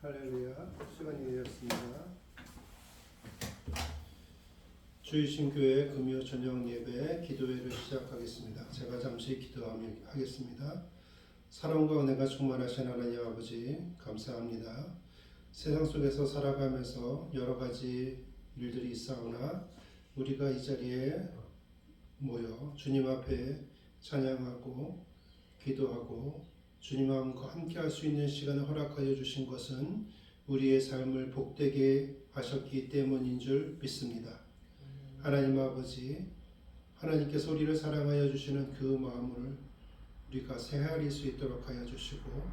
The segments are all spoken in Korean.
할렐루야. 시간이 되었습니다. 주이신 교회 금요 저녁 예배 기도회를 시작하겠습니다. 제가 잠시 기도하겠습니다. 사랑과 은혜가 충만하신 하나님 아버지 감사합니다. 세상 속에서 살아가면서 여러 가지 일들이 있사오나 우리가 이 자리에 모여 주님 앞에 찬양하고 기도하고 주님과 함께 할 수 있는 시간을 허락하여 주신 것은 우리의 삶을 복되게 하셨기 때문인 줄 믿습니다. 하나님 아버지, 하나님께서 우리를 사랑하여 주시는 그 마음을 우리가 헤아릴 수 있도록 하여 주시고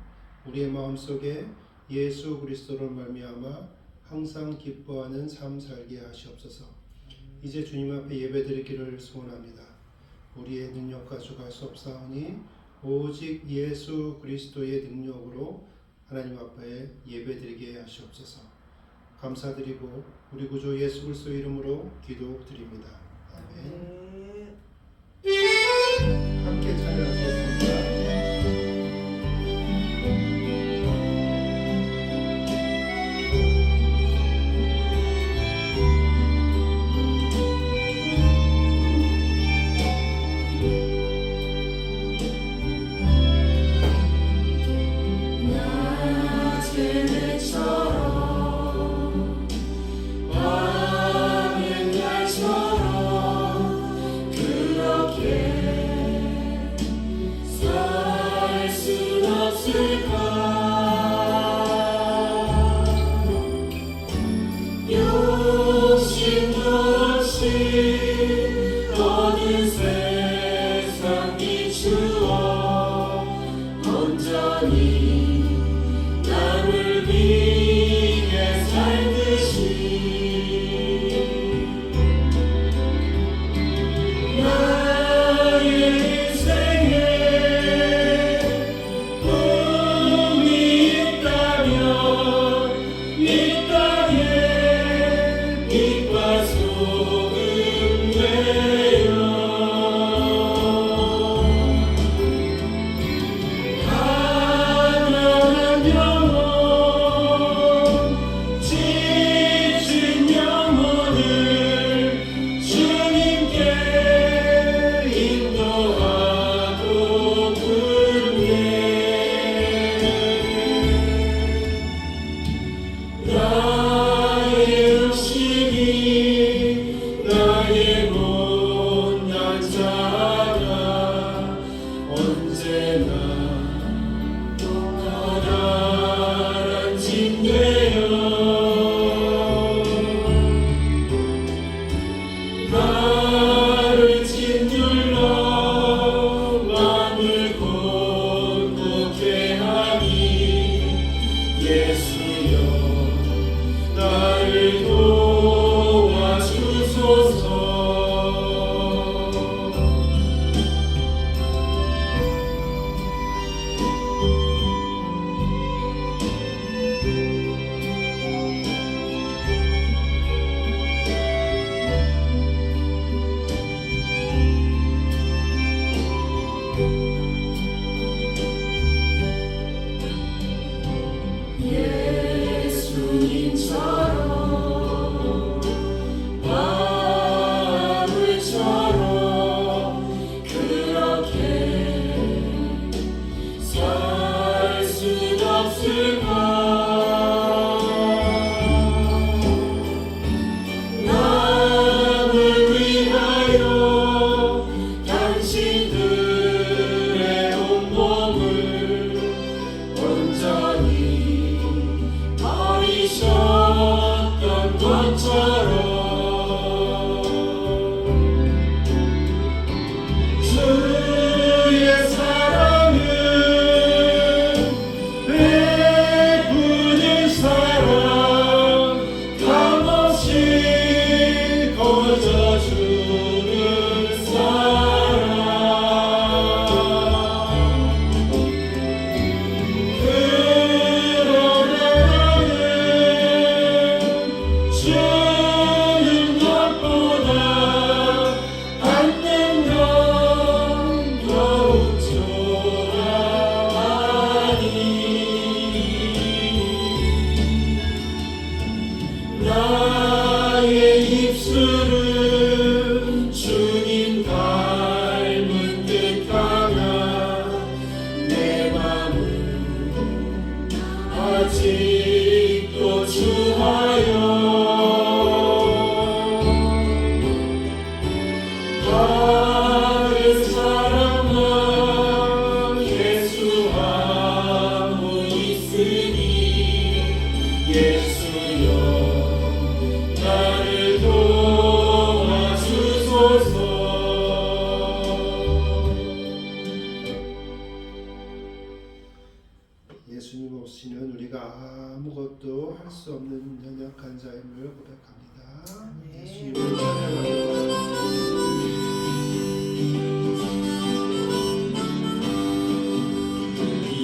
우리의 마음속에 예수 그리스도를 말미암아 항상 기뻐하는 삶 살게 하시옵소서. 이제 주님 앞에 예배드리기를 소원합니다. 우리의 능력과 주가 수 없사오니 오직 예수 그리스도의 능력으로 하나님 앞에 예배드리게 하시옵소서. 감사드리고 우리 구주 예수 그리스도의 이름으로 기도드립니다. 아멘. 함께 찬양하시겠습니다. 예수님처럼 나의 입술은 주님 닮은 듯하나 내 맘은 아직도 주하여 다른 사랑만 계수하고 있으니 예수여 나를 도와주소서. 예수님 없이는 우리가 아무것도 할 수 없는 연약한 자임을 고백합니다. 예수님을 찬양합니다.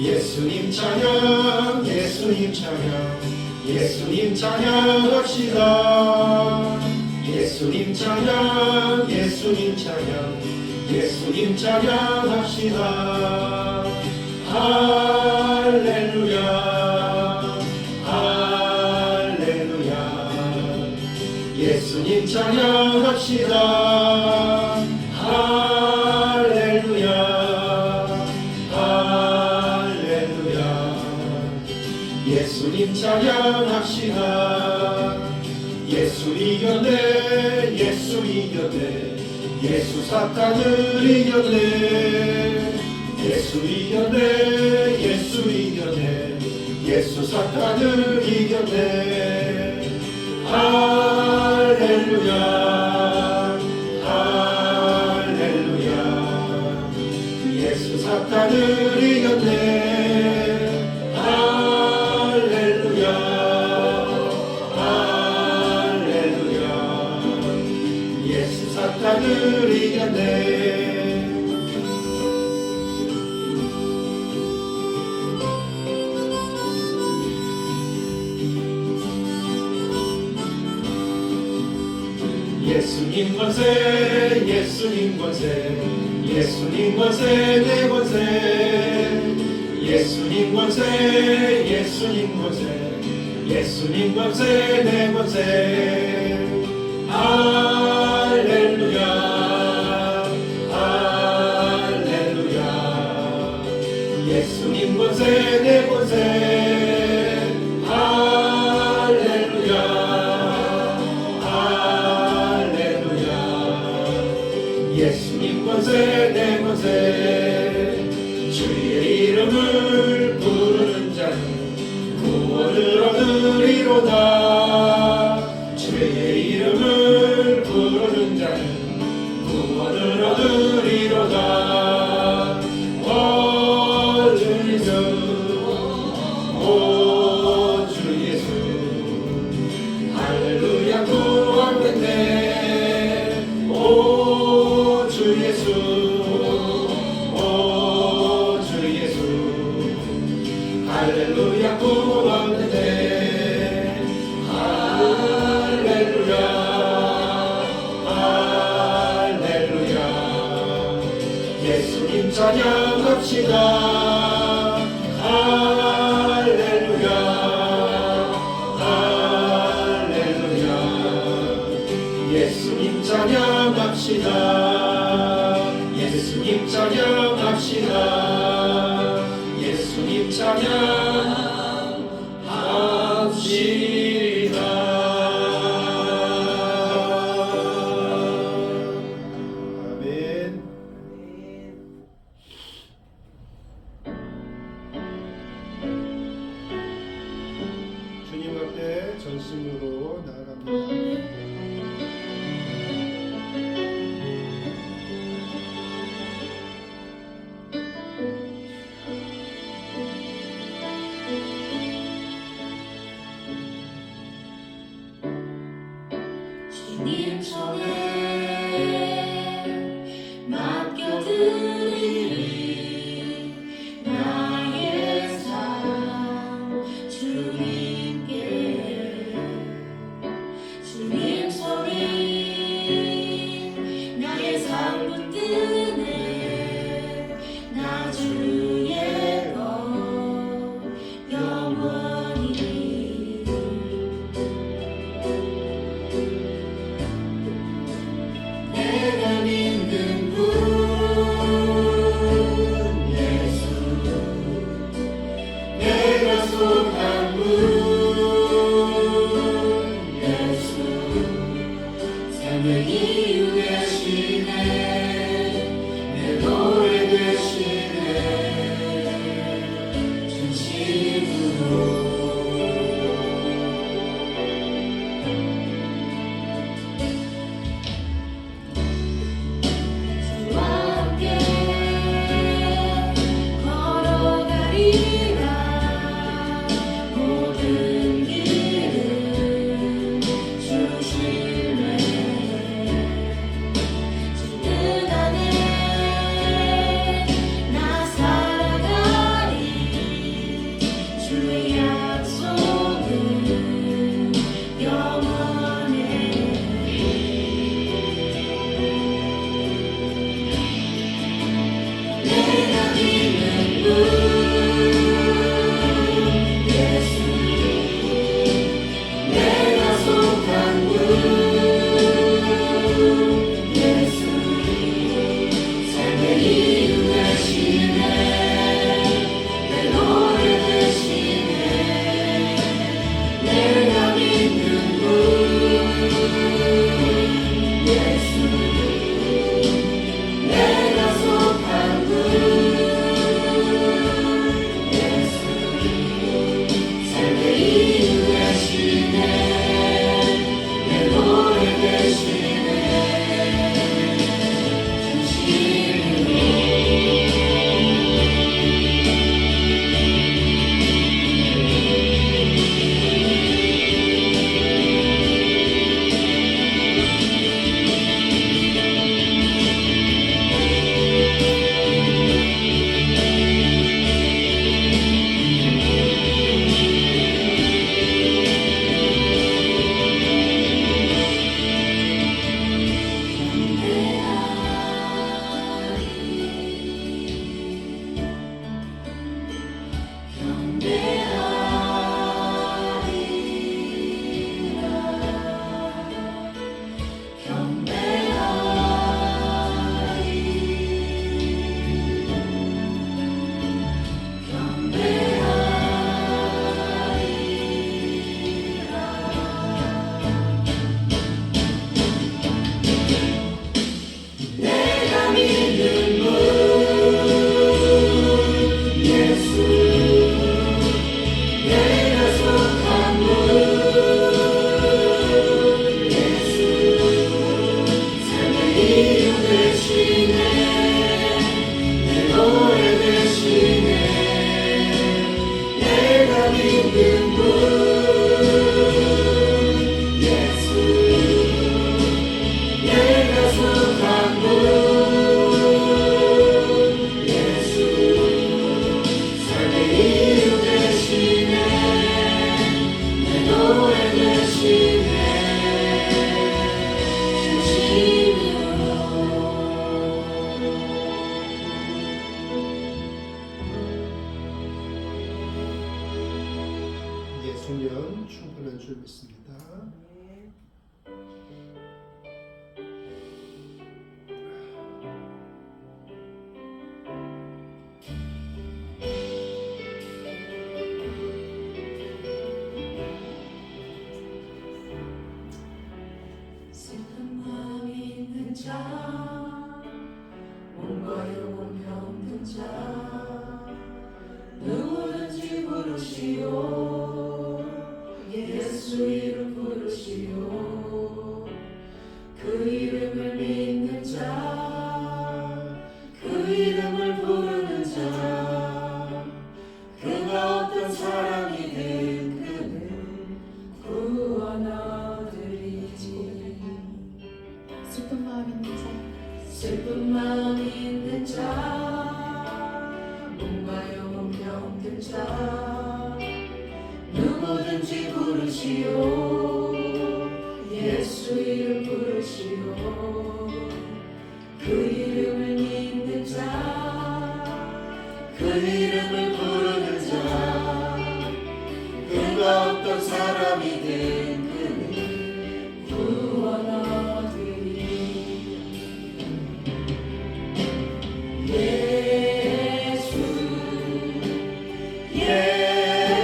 예수님 찬양, 예수님 찬양, 예수님 찬양합시다. 예수님 찬양, 예수님 찬양, 예수님 찬양합시다. 할렐루야, 할렐루야. 예수님 찬양합시다. 예수님 찬양합시다. 예수 이겼네, 예수 이겼네, 예수 사탄을 이겼네. 예수 이겼네, 예수 이겼네, 예수 사탄을 이겼네. 할렐루야, 할렐루야. 예수 사탄을 이겼네. 사탄을 이겼네. 예수님 권세, 예수님 권세, 예수님 권세 내 권세. 예수님 권세, 예수님 권세, 예수님 권세 내 권세. 할렐루야, 할렐루야. 예수님 권세 내 권세. 할렐루야, 할렐루야. 예수님 권세 내 권세. 주의 이름을 부르는 자는 구원을 얻으리로다. 주의 이름을 부르는 자는 구원을 얻으리로다. 오 주 예수, 오 주 예수. 할렐루야 구원됐네. 오 주 예수, 오 주 예수. 할렐루야 구원됐네. 예수님 찬양합시다. 할렐루야, 할렐루야. 예수님 찬양합시다. 예수님 찬양합시다. 예수님 찬양합시다. 전심으로 나아갑니다. 주님 손에 맡겨드리리 나의 삶 주님께. 주님 손이 나의 삶 붙드네. 나 주의 것 영원히. 삶의 이유 되시네 내 노래 되시네 진심으로 주와 함께 걸어가리라 모든 길은 주 신뢰해 주 뜻 안에 나 살아가리 주의 약속은 영원해 내가 믿는 분 예수 내가 속한 분 예수 삶의 이유 되시네 내 노래 되시네 내가 믿는 분 예수 내가 속한 분 예수 삶의 이유 되시네 내 노래 되시네 진심으로 내가 믿는 분 예수 내가 속한 분 예수 삶의 이유 되시네 내 노래 되시네 내가 믿는 분 예수 내가 속한 분 예수 삶의 이유 되시네 내 노래 되시네 진심으로 예수년 충분한 줄 믿습니다. 슬픈 마음 있는 자 몸과 영혼 병든 자 누구든지 부르시오 예수 이름 부르시오 그 이름을 믿는 자그 이름을 부르는 자 그가 어떤 사람이든 그는 구원하리지 슬픈 마음 있는 자 슬픈 마음 있는 자 몸과 영혼 병든 자 누구든지 부르시오 예수 이름 부르시오 그 이름을 믿는 자그 이름을 부르는 자 그가 어떤 사람이든 그는 구원하리니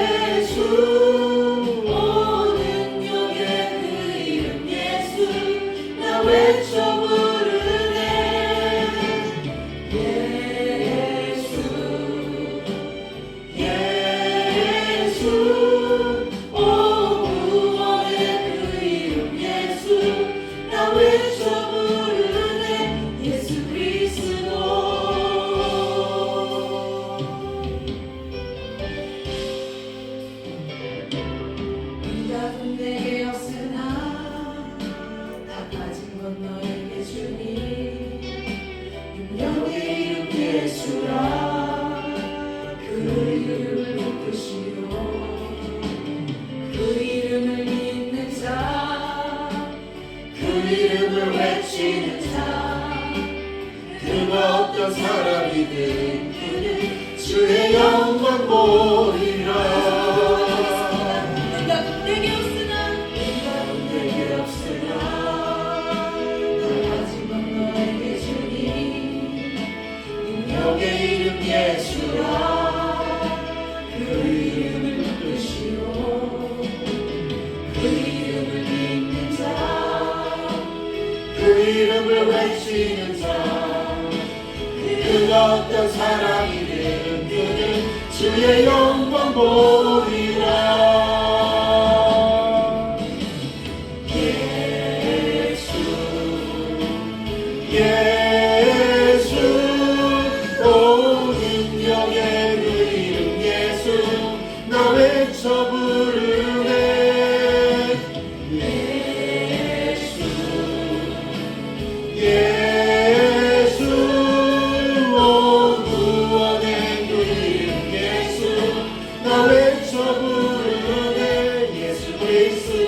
예수 오 능력의 그 이름 예수 나 외쳐 부르네 예수 예수 오 구원의 그 이름 예수 나 외쳐 부르네 예수 그리스도 응답은 내게 없으나 다 가진 건 너에게 주니 능력의 이름 예수라 그 이름을 붙드시오 그 이름을 믿는 자 그 이름을 외치는 자 그가 어떤 사람이든 그는 주의 영광 보리라 응답은 내게 없으나 다 가진 건 너에게 주니 능력의 이름 예수라 그 이름을 붙드시오 그 이름을 믿는 자 그 이름을 외치는 자 그가 어떤 사람이든 그는 주의 영광 보리라 예수 예수 오 능력의 그 이름 예수 나 외쳐 부르네 예수 예수 오 구원의 그 이름 예수 나 외쳐 부르네 예수 그리스도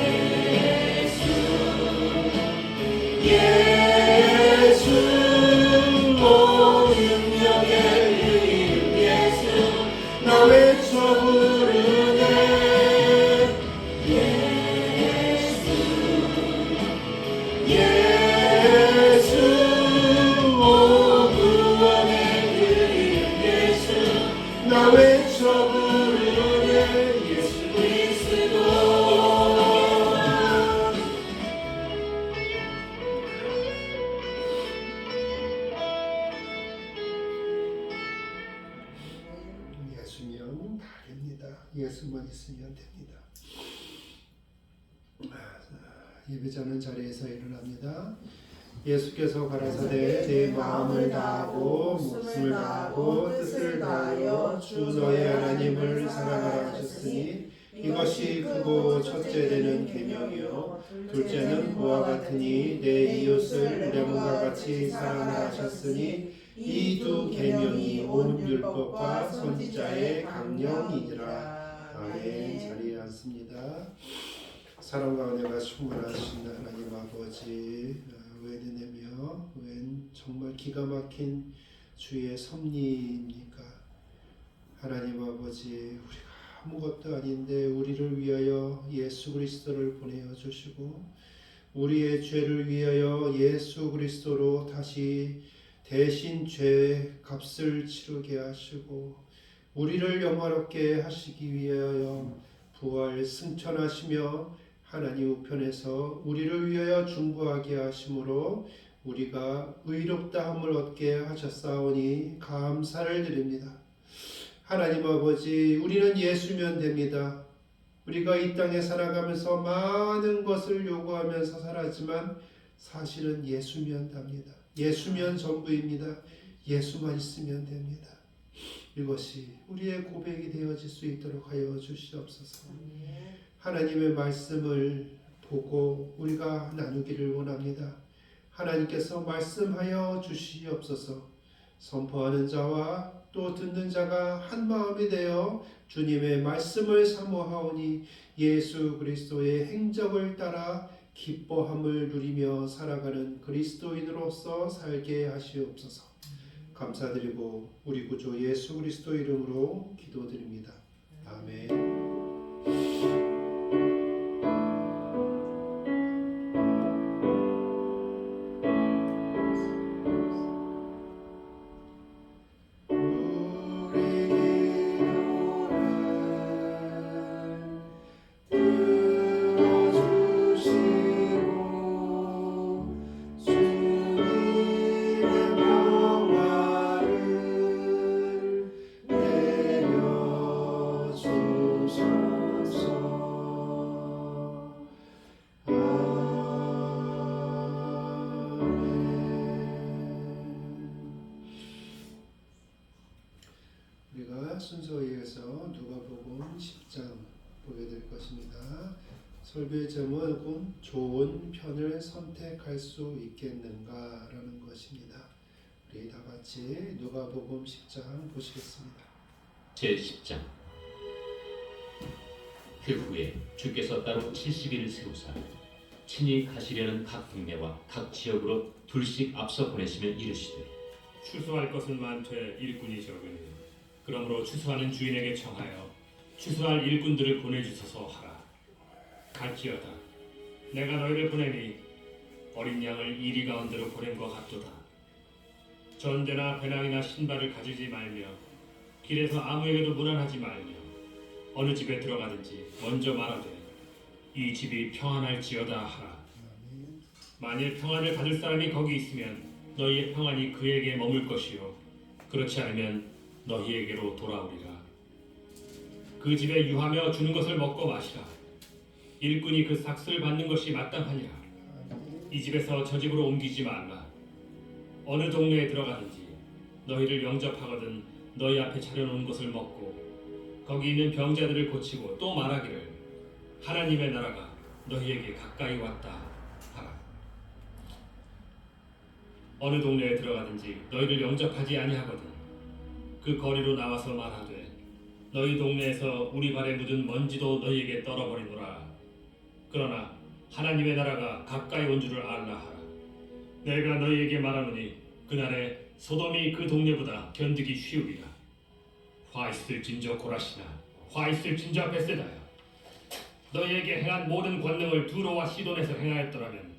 예수 예수 오 능력의 그 이름 예수 나 외쳐 부르네 예수 예수 오 구원의 그 이름 예수 나 외쳐 부르네 예수 그리스도 예수면 다 됩니다. 예수만 있으면 됩니다. 예배자는 자리에서 일어납니다. 예수께서 가라사대 내 마음을 다하고 목숨을 다하고 뜻을 다하여 주 너의 하나님을 사랑하라 하셨으니 이것이 크고 첫째 되는 계명이요 둘째는 그와 같으니 내 이웃을 내 몸과 같이 사랑하라 하셨으니 이 두 계명이 온 율법과 선지자의 강령이니라. 아멘. 자리에 앉습니다. 사랑과 은혜가 충만하신 하나님 아버지, 웬 은혜며 웬 정말 기가 막힌 주의 섭리입니까? 하나님 아버지, 우리가 아무것도 아닌데 우리를 위하여 예수 그리스도를 보내어 주시고 우리의 죄를 위하여 예수 그리스도로 다시 대신 죄의 값을 치르게 하시고 우리를 영화롭게 하시기 위하여 부활 승천하시며 하나님 우편에서 우리를 위하여 중보하게 하심으로 우리가 의롭다함을 얻게 하셨사오니 감사를 드립니다. 하나님 아버지, 우리는 예수면 됩니다. 우리가 이 땅에 살아가면서 많은 것을 요구하면서 살았지만 사실은 예수면 답니다. 예수면 전부입니다. 예수만 있으면 됩니다. 이것이 우리의 고백이 되어질 수 있도록 하여 주시옵소서. 하나님의 말씀을 보고 우리가 나누기를 원합니다. 하나님께서 말씀하여 주시옵소서. 선포하는 자와 또 듣는 자가 한 마음이 되어 주님의 말씀을 사모하오니 예수 그리스도의 행적을 따라 기뻐함을 누리며 살아가는 그리스도인으로서 살게 하시옵소서. 감사드리고 우리 구주 예수 그리스도 이름으로 기도드립니다. 아멘. 우리 기도를 순서에 의해서 누가복음 10장 보게 될 것입니다. 설교의 제목은 좋은 편을 선택할 수 있겠는가라는 것입니다. 우리 다 같이 누가복음 10장 보시겠습니다. 제10장. 그 후에 주께서 따로 70일을 세우사 친히 가시려는 각 동네와 각 지역으로 둘씩 앞서 보내시며 이르시되 추수할 것은 많되 일꾼이 적으니 그러므로 추수하는 주인에게 청하여 추수할 일꾼들을 보내주소서 하라. 갈지어다 내가 너희를 보내니 어린 양을 이리 가운데로 보낸 것 같도다. 전대나 배낭이나 신발을 가지지 말며 길에서 아무에게도 무난하지 말며 어느 집에 들어가든지 먼저 말하되 이 집이 평안할지어다 하라. 만일 평안을 받을 사람이 거기 있으면 너희의 평안이 그에게 머물 것이요 그렇지 않으면 너희에게로 돌아오리라. 그 집에 유하며 주는 것을 먹고 마시라. 일꾼이 그 삭슬을 받는 것이 마땅하니라. 이 집에서 저 집으로 옮기지 말라. 어느 동네에 들어가든지 너희를 영접하거든 너희 앞에 차려놓은 것을 먹고 거기 있는 병자들을 고치고 또 말하기를 하나님의 나라가 너희에게 가까이 왔다 하라. 어느 동네에 들어가든지 너희를 영접하지 아니하거든 그 거리로 나와서 말하되 너희 동네에서 우리 발에 묻은 먼지도 너희에게 떨어버리노라. 그러나 하나님의 나라가 가까이 온 줄을 알라 하라. 내가 너희에게 말하노니 그날에 소돔이 그 동네보다 견디기 쉬우리라. 화 있을진저 고라시나 화 있을진저 베세다야. 너희에게 행한 모든 권능을 두로와 시돈에서 행하였더라면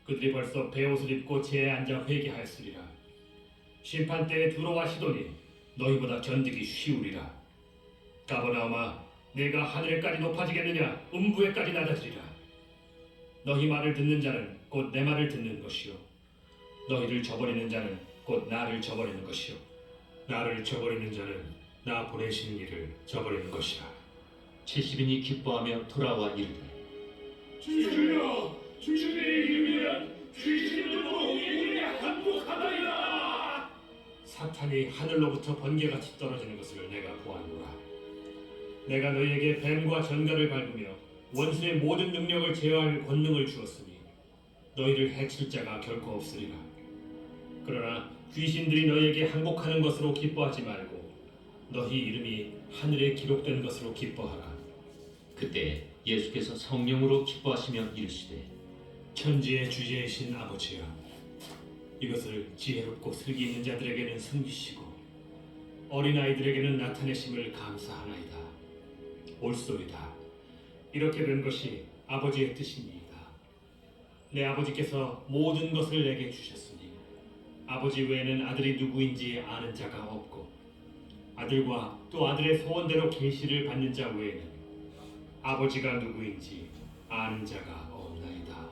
그들이 벌써 베옷을 입고 제에 앉아 회개하였으리라. 심판 때에 두로와 시돈이 너희보다 견디기 쉬우리라. 가버나움아 내가 하늘에까지 높아지겠느냐 음부에까지 낮아지리라. 너희 말을 듣는 자는 곧 내 말을 듣는 것이요 너희를 저버리는 자는 곧 나를 저버리는 것이요 나를 저버리는 자는 나 보내신 이를 저버리는 것이라. 70인이 기뻐하며 돌아와 이르되 주여 주님의 이름이면 귀신들도 우리에게 항복하나이다. 사탄이 하늘로부터 번개같이 떨어지는 것을 내가 보았노라. 내가 너희에게 뱀과 전갈을 밟으며 원수의 모든 능력을 제어할 권능을 주었으니 너희를 해칠 자가 결코 없으리라. 그러나 귀신들이 너희에게 항복하는 것으로 기뻐하지 말고 너희 이름이 하늘에 기록된 것으로 기뻐하라. 그때 예수께서 성령으로 기뻐하시며 이르시되 천지의 주제이신 아버지여 이것을 지혜롭고 슬기 있는 자들에게는 숨기시고 어린아이들에게는 나타내심을 감사하나이다. 옳소이다. 이렇게 된 것이 아버지의 뜻입니다. 내 아버지께서 모든 것을 내게 주셨으니 아버지 외에는 아들이 누구인지 아는 자가 없고 아들과 또 아들의 소원대로 계시를 받는 자 외에는 아버지가 누구인지 아는 자가 없나이다.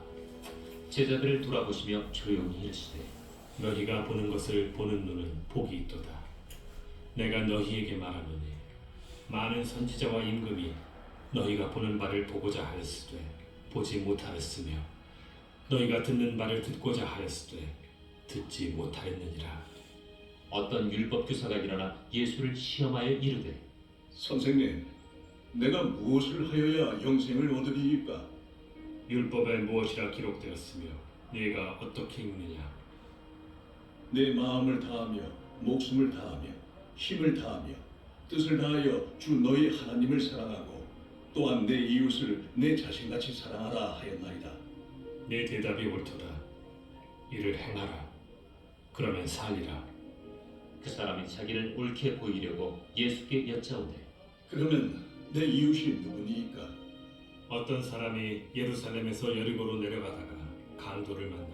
제자들을 돌아보시며 조용히 이르시되 너희가 보는 것을 보는 눈은 복이 있도다. 내가 너희에게 말하노니 많은 선지자와 임금이 너희가 보는 바를 보고자 하였으되 보지 못하였으며 너희가 듣는 바를 듣고자 하였으되 듣지 못하였느니라. 어떤 율법 교사가 일어나 예수를 시험하여 이르되 선생님, 내가 무엇을 하여야 영생을 얻으리이까? 율법에 무엇이라 기록되었으며 네가 어떻게 읽느냐? 내 마음을 다하며 목숨을 다하며 힘을 다하며 뜻을 다하여 주 너희 하나님을 사랑하고 또한 내 이웃을 내 자신같이 사랑하라 하였나이다. 내 대답이 옳도다. 이를 행하라. 그러면 살리라. 그 사람이 자기를 옳게 보이려고 예수께 여짜오되 그러면 내 이웃이 누구니이까? 어떤 사람이 예루살렘에서 여리고로 내려가다가 강도를 만나매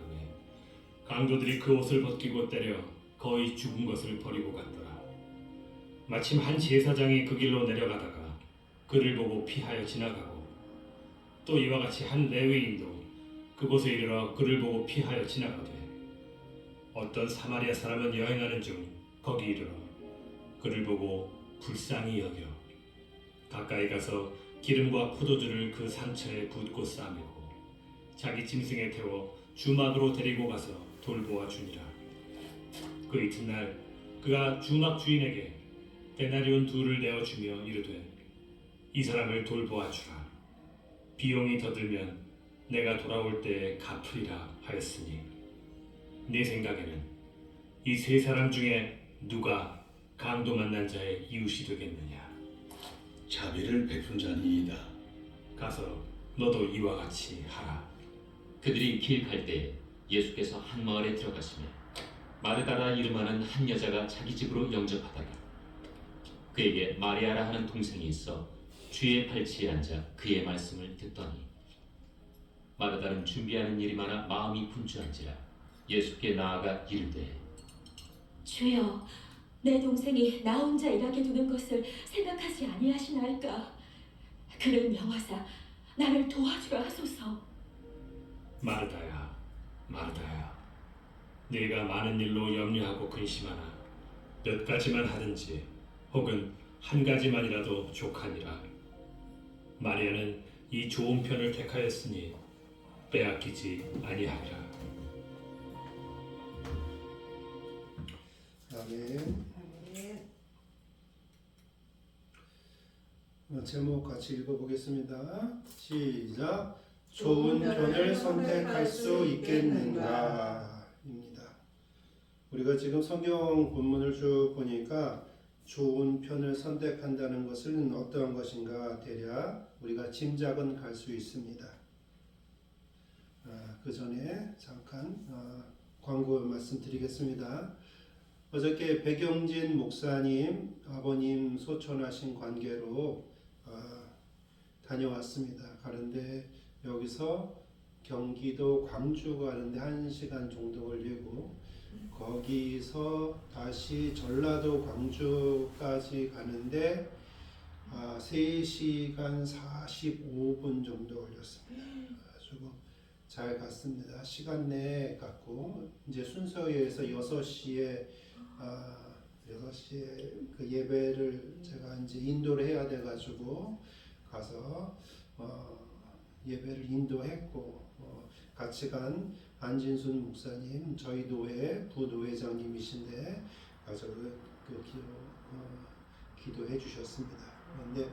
강도들이 그 옷을 벗기고 때려 거의 죽은 것을 버리고 갔더라. 마침 한 제사장이 그 길로 내려가다가 그를 보고 피하여 지나가고 또 이와 같이 한 레위인도 그곳에 이르러 그를 보고 피하여 지나가되 어떤 사마리아 사람은 여행하는 중 거기 이르러 그를 보고 불쌍히 여겨 가까이 가서 기름과 포도주를 그 상처에 붓고 싸매고 자기 짐승에 태워 주막으로 데리고 가서 돌보아 주니라. 그 이튿날 그가 주막 주인에게 데나리온 둘을 내어주며 이르되 이 사람을 돌보아 주라. 비용이 더 들면 내가 돌아올 때에 갚으리라 하였으니 네 생각에는 이 세 사람 중에 누가 강도 만난 자의 이웃이 되겠느냐? 자비를 베푼 자니이다. 가서 너도 이와 같이 하라. 그들이 길 갈 때 예수께서 한 마을에 들어가시며 마르다라 이름하는 한 여자가 자기 집으로 영접하다가 그에게 마리아라 하는 동생이 있어 주의 발치에 앉아 그의 말씀을 듣더니 마르다는 준비하는 일이 많아 마음이 분주한지라 예수께 나아가 이르되 주여, 내 동생이 나 혼자 일하게 두는 것을 생각하지 아니하시나이까. 그를 명하사 나를 도와주라 하소서. 마르다야, 마르다야, 네가 많은 일로 염려하고 근심하나 몇 가지만 하든지 혹은 한 가지만이라도 족하니라. 마리아는 이 좋은 편을 택하였으니 빼앗기지 아니하리라. 아멘. 제목 같이 읽어보겠습니다. 시작. 좋은 편을 선택할 수 있겠는가? 입니다. 우리가 지금 성경 본문을 쭉 보니까 좋은 편을 선택한다는 것은 어떠한 것인가 대략 우리가 짐작은 갈 수 있습니다. 그 전에 잠깐 광고 말씀드리겠습니다. 어저께 백영진 목사님 아버님 소천하신 관계로 다녀왔습니다. 가는데 여기서 경기도 광주 가는데 1시간 정도 걸리고 거기서 다시 전라도 광주까지 가는데 3시간 45분 정도 걸렸습니다. 그래가지고 잘 갔습니다. 시간 내에 갔고 이제 순서에 의해서 6시에 그 예배를 제가 이제 인도를 해야 돼가지고 가서 예배를 인도했고 같이 간 안진순 목사님 저희 노회 부노회장님이신데 가서 기도해 주셨습니다. 그런데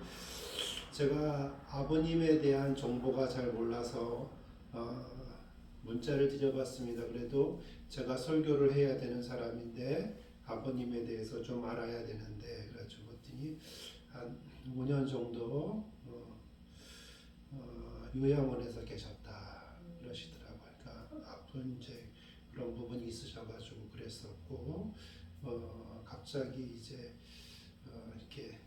제가 아버님에 대한 정보가 잘 몰라서 문자를 드려봤습니다. 그래도 제가 설교를 해야 되는 사람인데 아버님에 대해서 좀 알아야 되는데 그래가지고 봤더니 한 5년 정도 요양원에서 계셨다 그러시더라고요. 그러니까 아픈 이제 그런 부분이 있으셔가지고 그랬었고 갑자기 이제 이렇게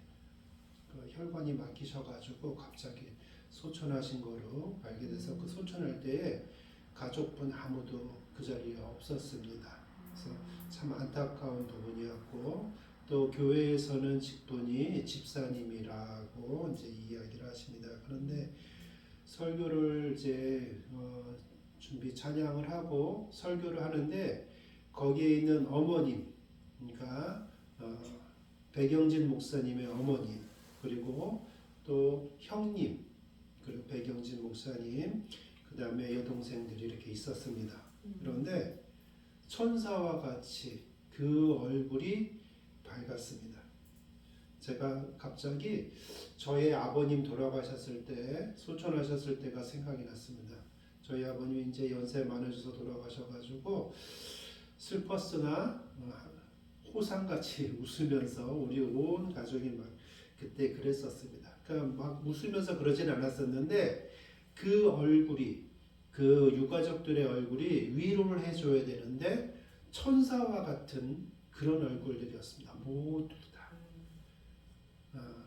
혈관이 막히셔가지고 갑자기 소천하신 거로 알게 돼서 그 소천할 때에 가족분 아무도 그 자리에 없었습니다. 그래서 참 안타까운 부분이었고 또 교회에서는 직분이 집사님이라고 이제 이야기를 하십니다. 그런데 설교를 이제 준비 찬양을 하고 설교를 하는데 거기에 있는 어머님, 그러니까 백영진 목사님의 어머님 그리고 또 형님 그리고 백영진 목사님 그 다음에 여동생들이 이렇게 있었습니다. 그런데 천사와 같이 그 얼굴이 밝았습니다. 제가 갑자기 저의 아버님 돌아가셨을 때 소천하셨을 때가 생각이 났습니다. 저희 아버님이 이제 연세 많으셔서 돌아가셔가지고 슬펐으나 호상같이 웃으면서 우리 온 가족이 막 그때 그랬었습니다. 그러니까 막 웃으면서 그러진 않았었는데 그 얼굴이 그 유가족들의 얼굴이 위로를 해줘야 되는데 천사와 같은 그런 얼굴들이었습니다. 모두 다.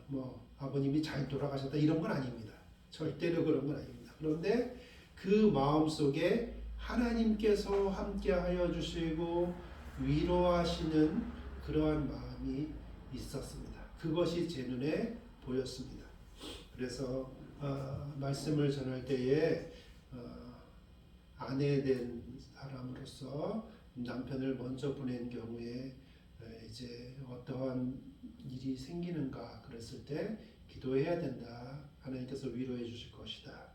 뭐 아버님이 잘 돌아가셨다 이런 건 아닙니다. 절대로 그런 건 아닙니다. 그런데 그 마음 속에 하나님께서 함께하여 주시고 위로하시는 그러한 마음이 있었습니다. 그것이 제 눈에 보였습니다. 그래서 말씀을 전할 때에 아내 된 사람으로서 남편을 먼저 보낸 경우에 이제 어떠한 일이 생기는가 그랬을 때 기도해야 된다. 하나님께서 위로해 주실 것이다.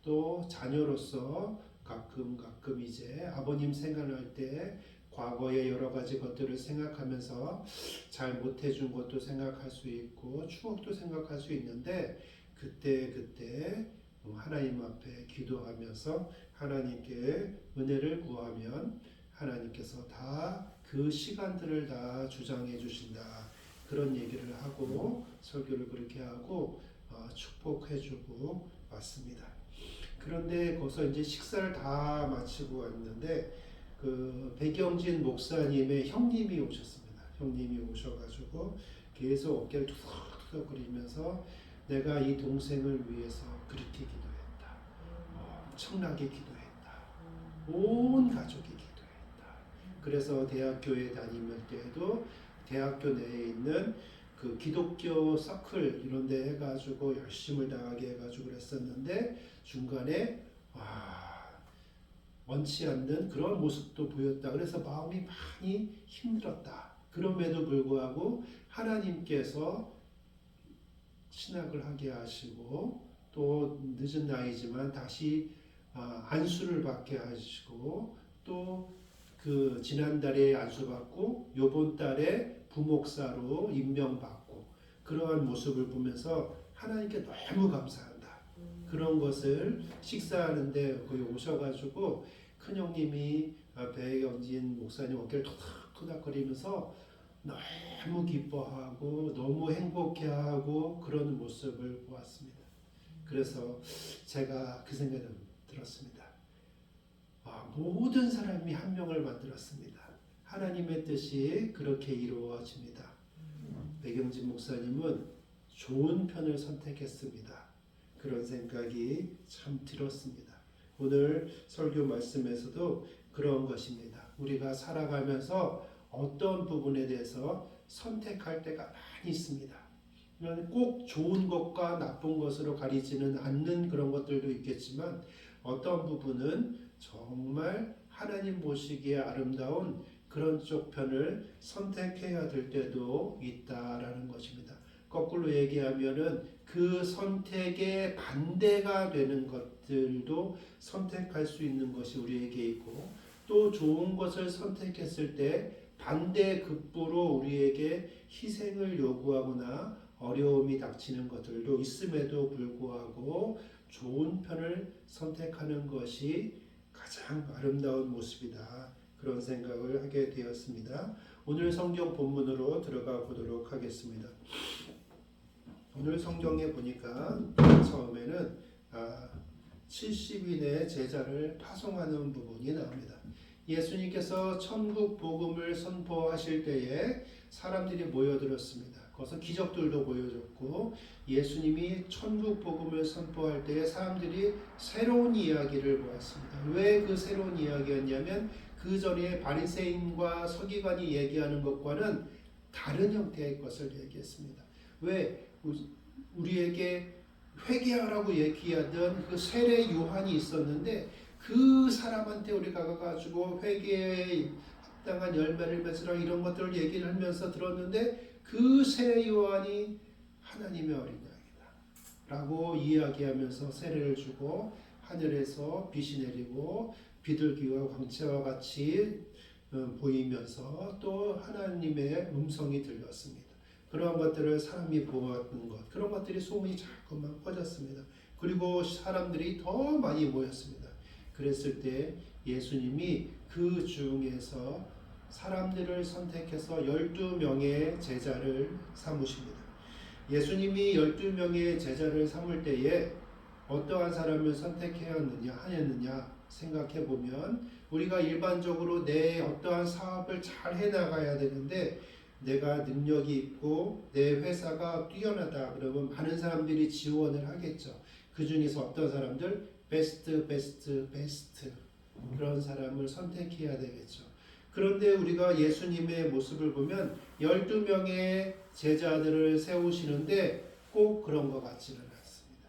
또 자녀로서 가끔 이제 아버님 생각날 때 과거의 여러 가지 것들을 생각하면서 잘 못해준 것도 생각할 수 있고 추억도 생각할 수 있는데 그때 하나님 앞에 기도하면서 하나님께 은혜를 구하면 하나님께서 다 그 시간들을 다 주장해 주신다. 그런 얘기를 하고 설교를 그렇게 하고 축복해주고 왔습니다. 그런데 거기서 이제 식사를 다 마치고 왔는데 그 백영진 목사님의 형님이 오셨습니다. 형님이 오셔가지고 계속 어깨를 투석투석거리면서 내가 이 동생을 위해서 그렇게 기도했다. 엄청나게 기도했다. 온 가족이 기도했다. 그래서 대학교에 다니면 때에도 대학교 내에 있는 그 기독교 서클 이런 데 해가지고 열심을 다하게 해가지고 그랬었는데 중간에 원치 않는 그런 모습도 보였다. 그래서 마음이 많이 힘들었다. 그럼에도 불구하고 하나님께서 신학을 하게 하시고 또 늦은 나이지만 다시 안수를 받게 하시고 또 그 지난달에 안수받고 요번 달에 부목사로 임명받고 그러한 모습을 보면서 하나님께 너무 감사한다. 그런 것을 식사하는데 거기 오셔가지고 큰형님이 백영진 목사님 어깨를 토닥토닥거리면서 너무 기뻐하고 너무 행복해하고 그런 모습을 보았습니다. 그래서 제가 그 생각이 들었습니다. 모든 사람이 한 명을 만들었습니다. 하나님의 뜻이 그렇게 이루어집니다. 백영진 목사님은 좋은 편을 선택했습니다. 그런 생각이 참 들었습니다. 오늘 설교 말씀에서도 그런 것입니다. 우리가 살아가면서 어떤 부분에 대해서 선택할 때가 많이 있습니다. 꼭 좋은 것과 나쁜 것으로 가리지는 않는 그런 것들도 있겠지만 어떤 부분은 정말 하나님 보시기에 아름다운 그런 쪽 편을 선택해야 될 때도 있다라는 것입니다. 거꾸로 얘기하면은 그 선택에 반대가 되는 것들도 선택할 수 있는 것이 우리에게 있고 또 좋은 것을 선택했을 때 반대급부로 우리에게 희생을 요구하거나 어려움이 닥치는 것들도 있음에도 불구하고 좋은 편을 선택하는 것이 가장 아름다운 모습이다. 그런 생각을 하게 되었습니다. 오늘 성경 본문으로 들어가 보도록 하겠습니다. 오늘 성경에 보니까 처음에는 70인의 제자를 파송하는 부분이 나옵니다. 예수님께서 천국 복음을 선포하실 때에 사람들이 모여들었습니다. 거기서 기적들도 보여줬고 예수님이 천국 복음을 선포할 때에 사람들이 새로운 이야기를 보았습니다. 왜 그 새로운 이야기였냐면 그 전에 바리새인과 서기관이 얘기하는 것과는 다른 형태의 것을 얘기했습니다. 왜 우리에게 회개하라고 얘기하던 그 세례 요한이 있었는데 그 사람한테 우리가 가가지고 회개에 합당한 열매를 맺으라 이런 것들을 얘기를 하면서 들었는데 그 세례 요한이 하나님의 어린 양이다 라고 이야기하면서 세례를 주고 하늘에서 빛이 내리고 비둘기와 광채와 같이 보이면서 또 하나님의 음성이 들렸습니다. 그러한 것들을 사람이 보았던 것, 그런 것들이 소문이 자꾸만 퍼졌습니다. 그리고 사람들이 더 많이 모였습니다. 그랬을 때 예수님이 그 중에서 사람들을 선택해서 12명의 제자를 삼으십니다. 예수님이 12명의 제자를 삼을 때에 어떠한 사람을 선택해야 하느냐 생각해 보면 우리가 일반적으로 내 어떠한 사업을 잘 해나가야 되는데 내가 능력이 있고 내 회사가 뛰어나다 그러면 많은 사람들이 지원을 하겠죠. 그 중에서 어떤 사람들 베스트 그런 사람을 선택해야 되겠죠. 그런데 우리가 예수님의 모습을 보면 12명의 제자들을 세우시는데 꼭 그런 것 같지는 않습니다.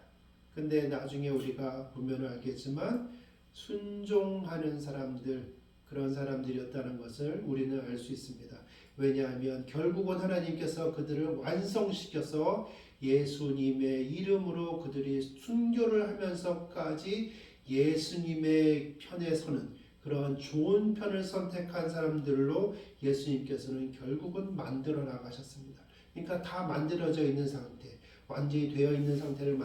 근데 나중에 우리가 보면 알겠지만 순종하는 사람들, 그런 사람들이었다는 것을 우리는 알 수 있습니다. 왜냐하면 결국은 하나님께서 그들을 완성시켜서 예수님의 이름으로 그들이 순교를 하면서까지 예수님의 편에 서는 그러한 좋은 편을 선택한 사람들로 예수님께서는 결국은 만들어 나가셨습니다. 그러니까 다 만들어져 있는 상태, 완전히 되어 있는 상태를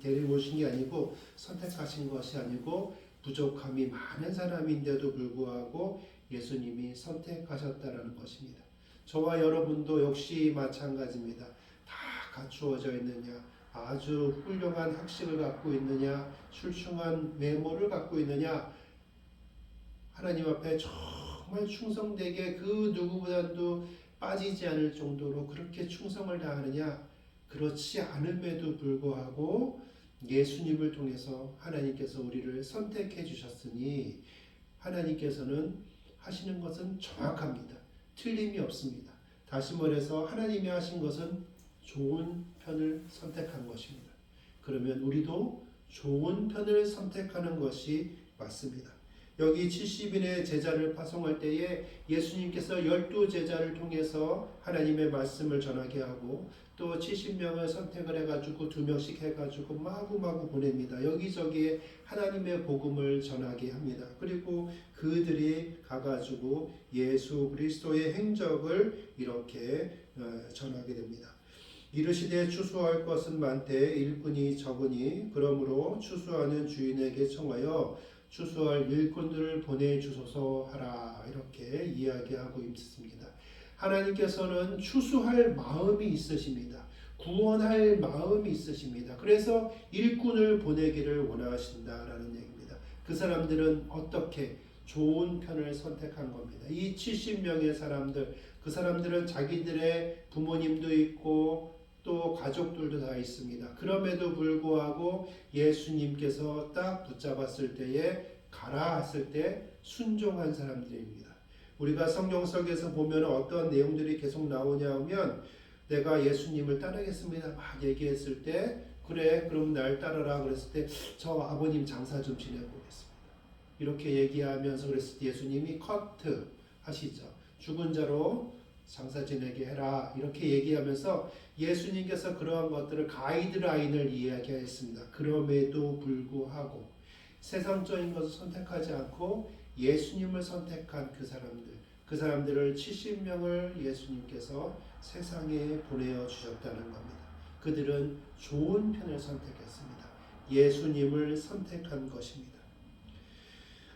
데려오신 게 아니고 선택하신 것이 아니고 부족함이 많은 사람인데도 불구하고 예수님이 선택하셨다라는 것입니다. 저와 여러분도 역시 마찬가지입니다. 다 갖추어져 있느냐, 아주 훌륭한 학식을 갖고 있느냐, 출중한 외모를 갖고 있느냐, 하나님 앞에 정말 충성되게 그 누구보다도 빠지지 않을 정도로 그렇게 충성을 다하느냐, 그렇지 않음에도 불구하고 예수님을 통해서 하나님께서 우리를 선택해 주셨으니 하나님께서는 하시는 것은 정확합니다. 틀림이 없습니다. 다시 말해서 하나님이 하신 것은 좋은 편을 선택한 것입니다. 그러면 우리도 좋은 편을 선택하는 것이 맞습니다. 여기 70인의 제자를 파송할 때에 예수님께서 12제자를 통해서 하나님의 말씀을 전하게 하고 또 70명을 선택을 해가지고 2명씩 해가지고 마구마구 보냅니다. 여기저기에 하나님의 복음을 전하게 합니다. 그리고 그들이 가가지고 예수 그리스도의 행적을 이렇게 전하게 됩니다. 이르시되 추수할 것은 많되 일꾼이 적으니 그러므로 추수하는 주인에게 청하여 추수할 일꾼들을 보내주소서 하라, 이렇게 이야기하고 있습니다. 하나님께서는 추수할 마음이 있으십니다. 구원할 마음이 있으십니다. 그래서 일꾼을 보내기를 원하신다라는 얘기입니다. 그 사람들은 어떻게 좋은 편을 선택한 겁니다. 이 70명의 사람들, 그 사람들은 자기들의 부모님도 있고 또 가족들도 다 있습니다. 그럼에도 불구하고 예수님께서 딱 붙잡았을 때에 가라 했을 때 순종한 사람들입니다. 우리가 성경 속에서 보면 어떤 내용들이 계속 나오냐 하면 내가 예수님을 따르겠습니다 막 얘기했을 때 그래 그럼 날 따르라 그랬을 때 저 아버님 장사 좀 지내보겠습니다 이렇게 얘기하면서 그랬을 때 예수님이 커트 하시죠. 죽은 자로 장사 지내게 해라 이렇게 얘기하면서 예수님께서 그러한 것들을 가이드라인을 이야기했습니다. 그럼에도 불구하고 세상적인 것을 선택하지 않고 예수님을 선택한 그 사람들을 70명을 예수님께서 세상에 보내어 주셨다는 겁니다. 그들은 좋은 편을 선택했습니다. 예수님을 선택한 것입니다.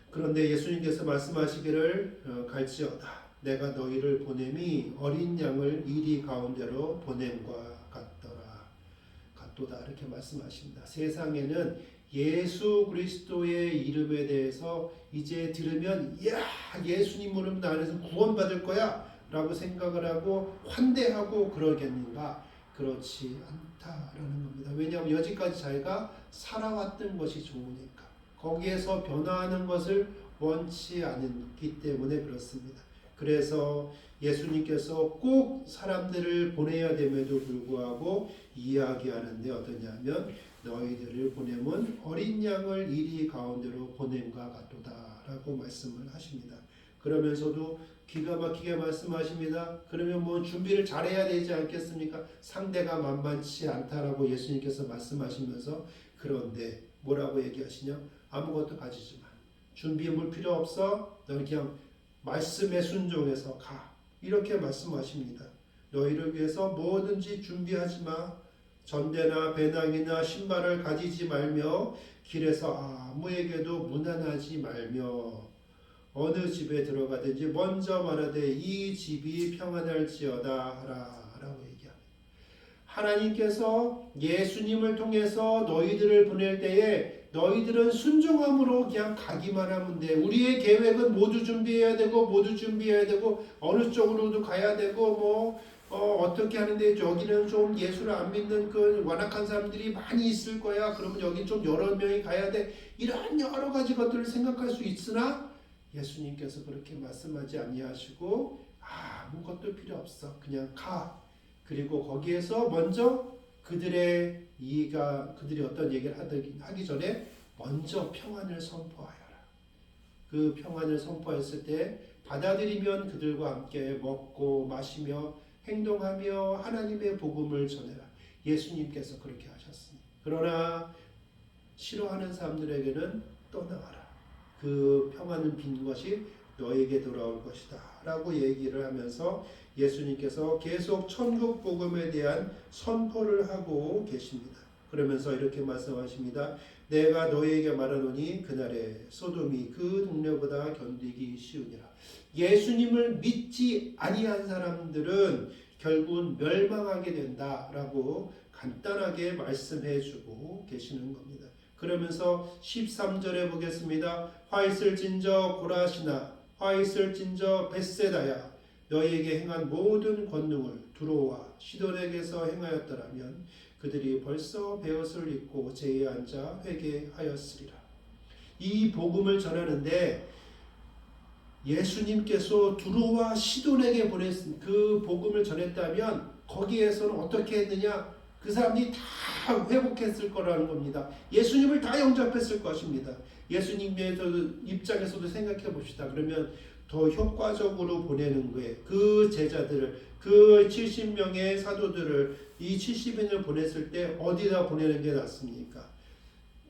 그런데 예수님께서 말씀하시기를 갈지어다 내가 너희를 보냄이 어린 양을 이리 가운데로 보냄과 같도다 이렇게 말씀하십니다. 세상에는 예수 그리스도의 이름에 대해서 이제 들으면 야 예수님 이름 안에서 구원받을 거야 라고 생각을 하고 환대하고 그러겠는가? 그렇지 않다라는 겁니다. 왜냐하면 여지까지 자기가 살아왔던 것이 좋으니까 거기에서 변화하는 것을 원치 않기 때문에 그렇습니다. 그래서 예수님께서 꼭 사람들을 보내야 됨에도 불구하고 이야기하는데 어떠냐면 너희들을 보냄은 어린 양을 이리 가운데로 보냄과 같도다 라고 말씀을 하십니다. 그러면서도 기가 막히게 말씀하십니다. 그러면 뭐 준비를 잘해야 되지 않겠습니까? 상대가 만만치 않다라고 예수님께서 말씀하시면서 그런데 뭐라고 얘기하시냐? 아무것도 가지지 마. 준비물 필요 없어. 너는 그냥 말씀에 순종해서 가. 이렇게 말씀하십니다. 너희를 위해서 뭐든지 준비하지 마. 전대나 배낭이나 신발을 가지지 말며 길에서 아무에게도 무난하지 말며 어느 집에 들어가든지 먼저 말하되 이 집이 평안할지어다 하라 라고 얘기합니다. 하나님께서 예수님을 통해서 너희들을 보낼 때에 너희들은 순종함으로 그냥 가기만 하면 돼. 우리의 계획은 모두 준비해야 되고 어느 쪽으로도 가야 되고 어떻게 하는데 여기는 좀 예수를 안 믿는 그 완악한 사람들이 많이 있을 거야. 그러면 여기 좀 여러 명이 가야 돼. 이런 여러 가지 것들을 생각할 수 있으나 예수님께서 그렇게 말씀하지 아니하시고 아무것도 필요 없어. 그냥 가. 그리고 거기에서 먼저 그들이 어떤 얘기를 하기 전에 먼저 평안을 선포하여라. 그 평안을 선포했을 때 받아들이면 그들과 함께 먹고 마시며 행동하며 하나님의 복음을 전해라. 예수님께서 그렇게 하셨습니다. 그러나 싫어하는 사람들에게는 떠나가라. 그 평안을 빈 것이 너에게 돌아올 것이다 라고 얘기를 하면서 예수님께서 계속 천국 복음에 대한 선포를 하고 계십니다. 그러면서 이렇게 말씀하십니다. 내가 너에게 말하노니 그날에 소돔이 그 동네보다 견디기 쉬우니라. 예수님을 믿지 아니한 사람들은 결국은 멸망하게 된다라고 간단하게 말씀해주고 계시는 겁니다. 그러면서 13절에 보겠습니다. 화 있을진저 고라시나 화 있을진저 벳세다야 너희에게 행한 모든 권능을 두로와 시돈에게서 행하였더라면 그들이 벌써 베옷을 입고 제에 앉아 회개하였으리라. 이 복음을 전하는데 예수님께서 두로와 시돈에게 보냈은 그 복음을 전했다면 거기에서는 어떻게 했느냐? 그 사람들이 다 회복했을 거라는 겁니다. 예수님을 다 영접했을 것입니다. 예수님의 입장에서도 생각해 봅시다. 그러면 더 효과적으로 보내는 거예요. 그 제자들을, 그 70명의 사도들을 이 70인을 보냈을 때 어디다 보내는 게 낫습니까?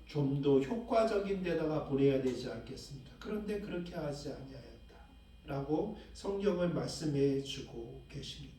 좀 더 효과적인 데다가 보내야 되지 않겠습니까? 그런데 그렇게 하지 아니하였다라고 성경을 말씀해 주고 계십니다.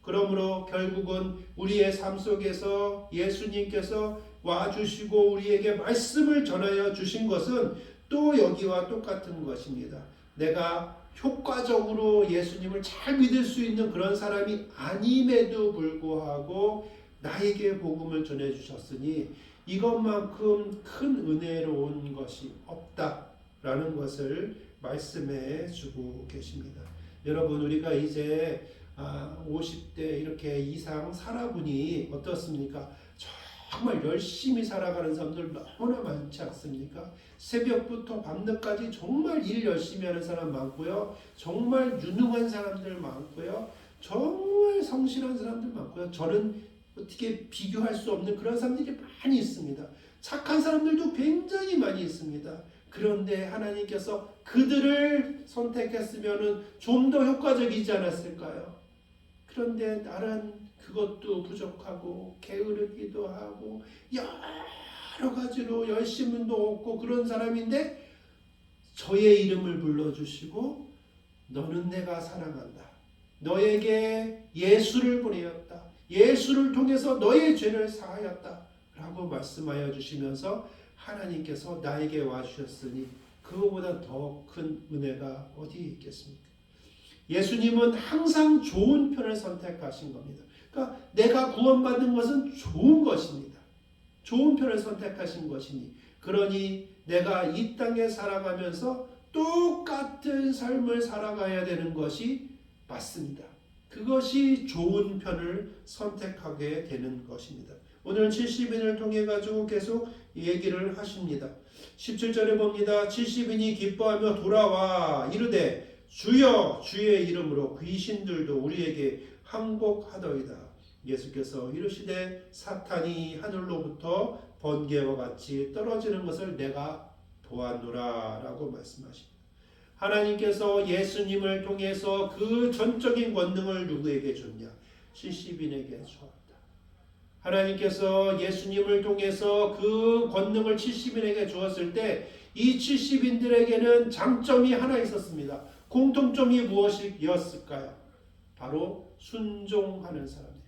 그러므로 결국은 우리의 삶 속에서 예수님께서 와주시고 우리에게 말씀을 전하여 주신 것은 또 여기와 똑같은 것입니다. 내가 효과적으로 예수님을 잘 믿을 수 있는 그런 사람이 아님에도 불구하고 나에게 복음을 전해주셨으니 이것만큼 큰 은혜로운 것이 없다라는 것을 말씀해 주고 계십니다. 여러분, 우리가 이제 50대 이렇게 이상 살아보니 어떻습니까? 정말 열심히 살아가는 사람들 너무나 많지 않습니까? 새벽부터 밤늦까지 정말 일 열심히 하는 사람 많고요. 정말 유능한 사람들 많고요. 정말 성실한 사람들 많고요. 저는 어떻게 비교할 수 없는 그런 사람들이 많이 있습니다. 착한 사람들도 굉장히 많이 있습니다. 그런데 하나님께서 그들을 선택했으면 좀 더 효과적이지 않았을까요? 그런데 나는 그것도 부족하고 게으르기도 하고 여러 가지로 열심도 없고 그런 사람인데 저의 이름을 불러주시고 너는 내가 사랑한다. 너에게 예수를 보내었다. 예수를 통해서 너의 죄를 사하였다. 라고 말씀하여 주시면서 하나님께서 나에게 와주셨으니 그거보다 더 큰 은혜가 어디 있겠습니까? 예수님은 항상 좋은 편을 선택하신 겁니다. 그러니까 내가 구원받는 것은 좋은 것입니다. 좋은 편을 선택하신 것이니 그러니 내가 이 땅에 살아가면서 똑같은 삶을 살아가야 되는 것이 맞습니다. 그것이 좋은 편을 선택하게 되는 것입니다. 오늘 70인을 통해 가지고 계속 얘기를 하십니다. 17절에 봅니다. 70인이 기뻐하며 돌아와 이르되 주여 주의 이름으로 귀신들도 우리에게 항복하더이다. 예수께서 이르시되 사탄이 하늘로부터 번개와 같이 떨어지는 것을 내가 보았노라 라고 말씀하십니다. 하나님께서 예수님을 통해서 그 전적인 권능을 누구에게 줬냐? 70인에게 주었다. 하나님께서 예수님을 통해서 그 권능을 70인에게 주었을 때 이 70인들에게는 장점이 하나 있었습니다. 공통점이 무엇이었을까요? 바로 순종하는 사람이에요.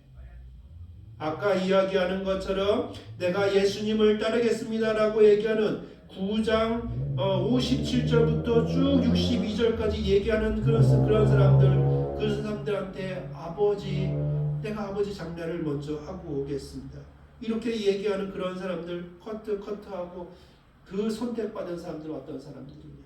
아까 이야기하는 것처럼 내가 예수님을 따르겠습니다라고 얘기하는 9장 57절부터 쭉 62절까지 얘기하는 그런 사람들, 그 사람들한테 내가 아버지 장례를 먼저 하고 오겠습니다. 이렇게 얘기하는 그런 사람들 커트하고 그 선택받은 사람들은 어떤 사람들이냐?